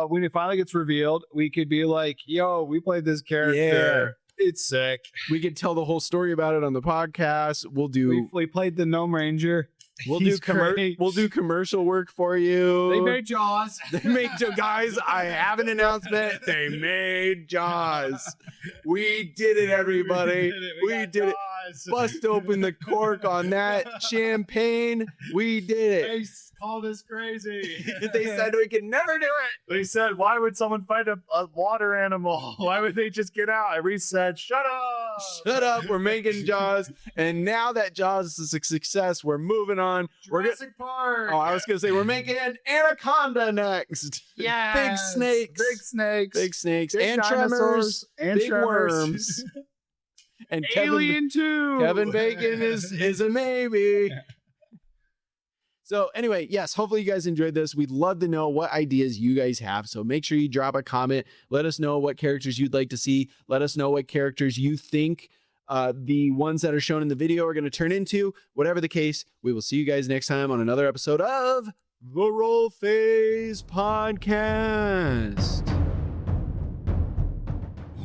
when it finally gets revealed, we could be like, "Yo, we played this character. It's sick. We could tell the whole story about it on the podcast. We'll do We played the Gnome Ranger. we'll He's do great. we'll do commercial work for you. They made Jaws. They made guys. I have an announcement. They made Jaws. We did it, everybody. We got did it. Jaws. Bust open the cork on that champagne. We did They called us crazy. it. They said we could never do it. They said, why would someone fight a water animal? Why would they just get out? And we said, shut up. Shut up. We're making Jaws. And now that Jaws is a success, we're moving on. Jurassic Park. I was going to say, we're making an Anaconda next. Yes. Big snakes. Big snakes. Big snakes. Big and dinosaurs. tremors. And big tremors. worms. And Alien 2. Kevin Bacon is a maybe. So anyway, yes, hopefully you guys enjoyed this. We'd love to know what ideas you guys have. So make sure you drop a comment. Let us know what characters you'd like to see. Let us know what characters you think the ones that are shown in the video are going to turn into. Whatever the case, we will see you guys next time on another episode of the Roll Phase Podcast.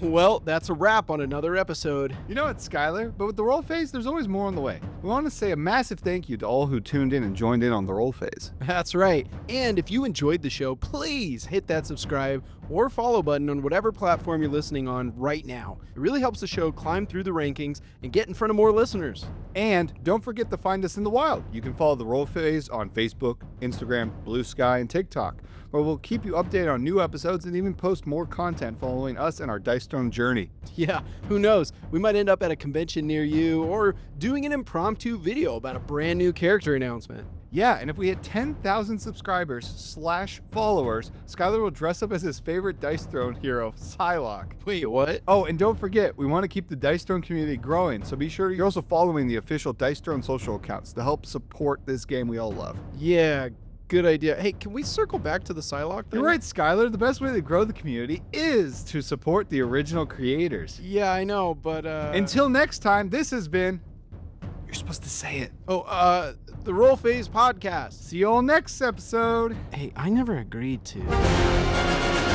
Well, that's a wrap on another episode. You know what, Skyler? But with the Roll Phase, there's always more on the way. We want to say a massive thank you to all who tuned in and joined in on the Roll Phase. That's right. And if you enjoyed the show, please hit that subscribe or follow button on whatever platform you're listening on right now. It really helps the show climb through the rankings and get in front of more listeners. And don't forget to find us in the wild. You can follow the Roll Phase on Facebook, Instagram, Blue Sky, and TikTok, where we'll keep you updated on new episodes and even post more content following us and our Dice Throne journey. Yeah, who knows? We might end up at a convention near you or doing an impromptu video about a brand new character announcement. Yeah, and if we hit 10,000 subscribers / followers, Skyler will dress up as his favorite Dice Throne hero, Psylocke. Wait, what? Oh, and don't forget, we want to keep the Dice Throne community growing, so be sure you're also following the official Dice Throne social accounts to help support this game we all love. Yeah, good idea. Hey, can we circle back to the Psylocke thing? You're right, Skyler. The best way to grow the community is to support the original creators. Yeah, I know, but Until next time, this has been... You're supposed to say it. the Roll Phase Podcast. See you all next episode. Hey, I never agreed to.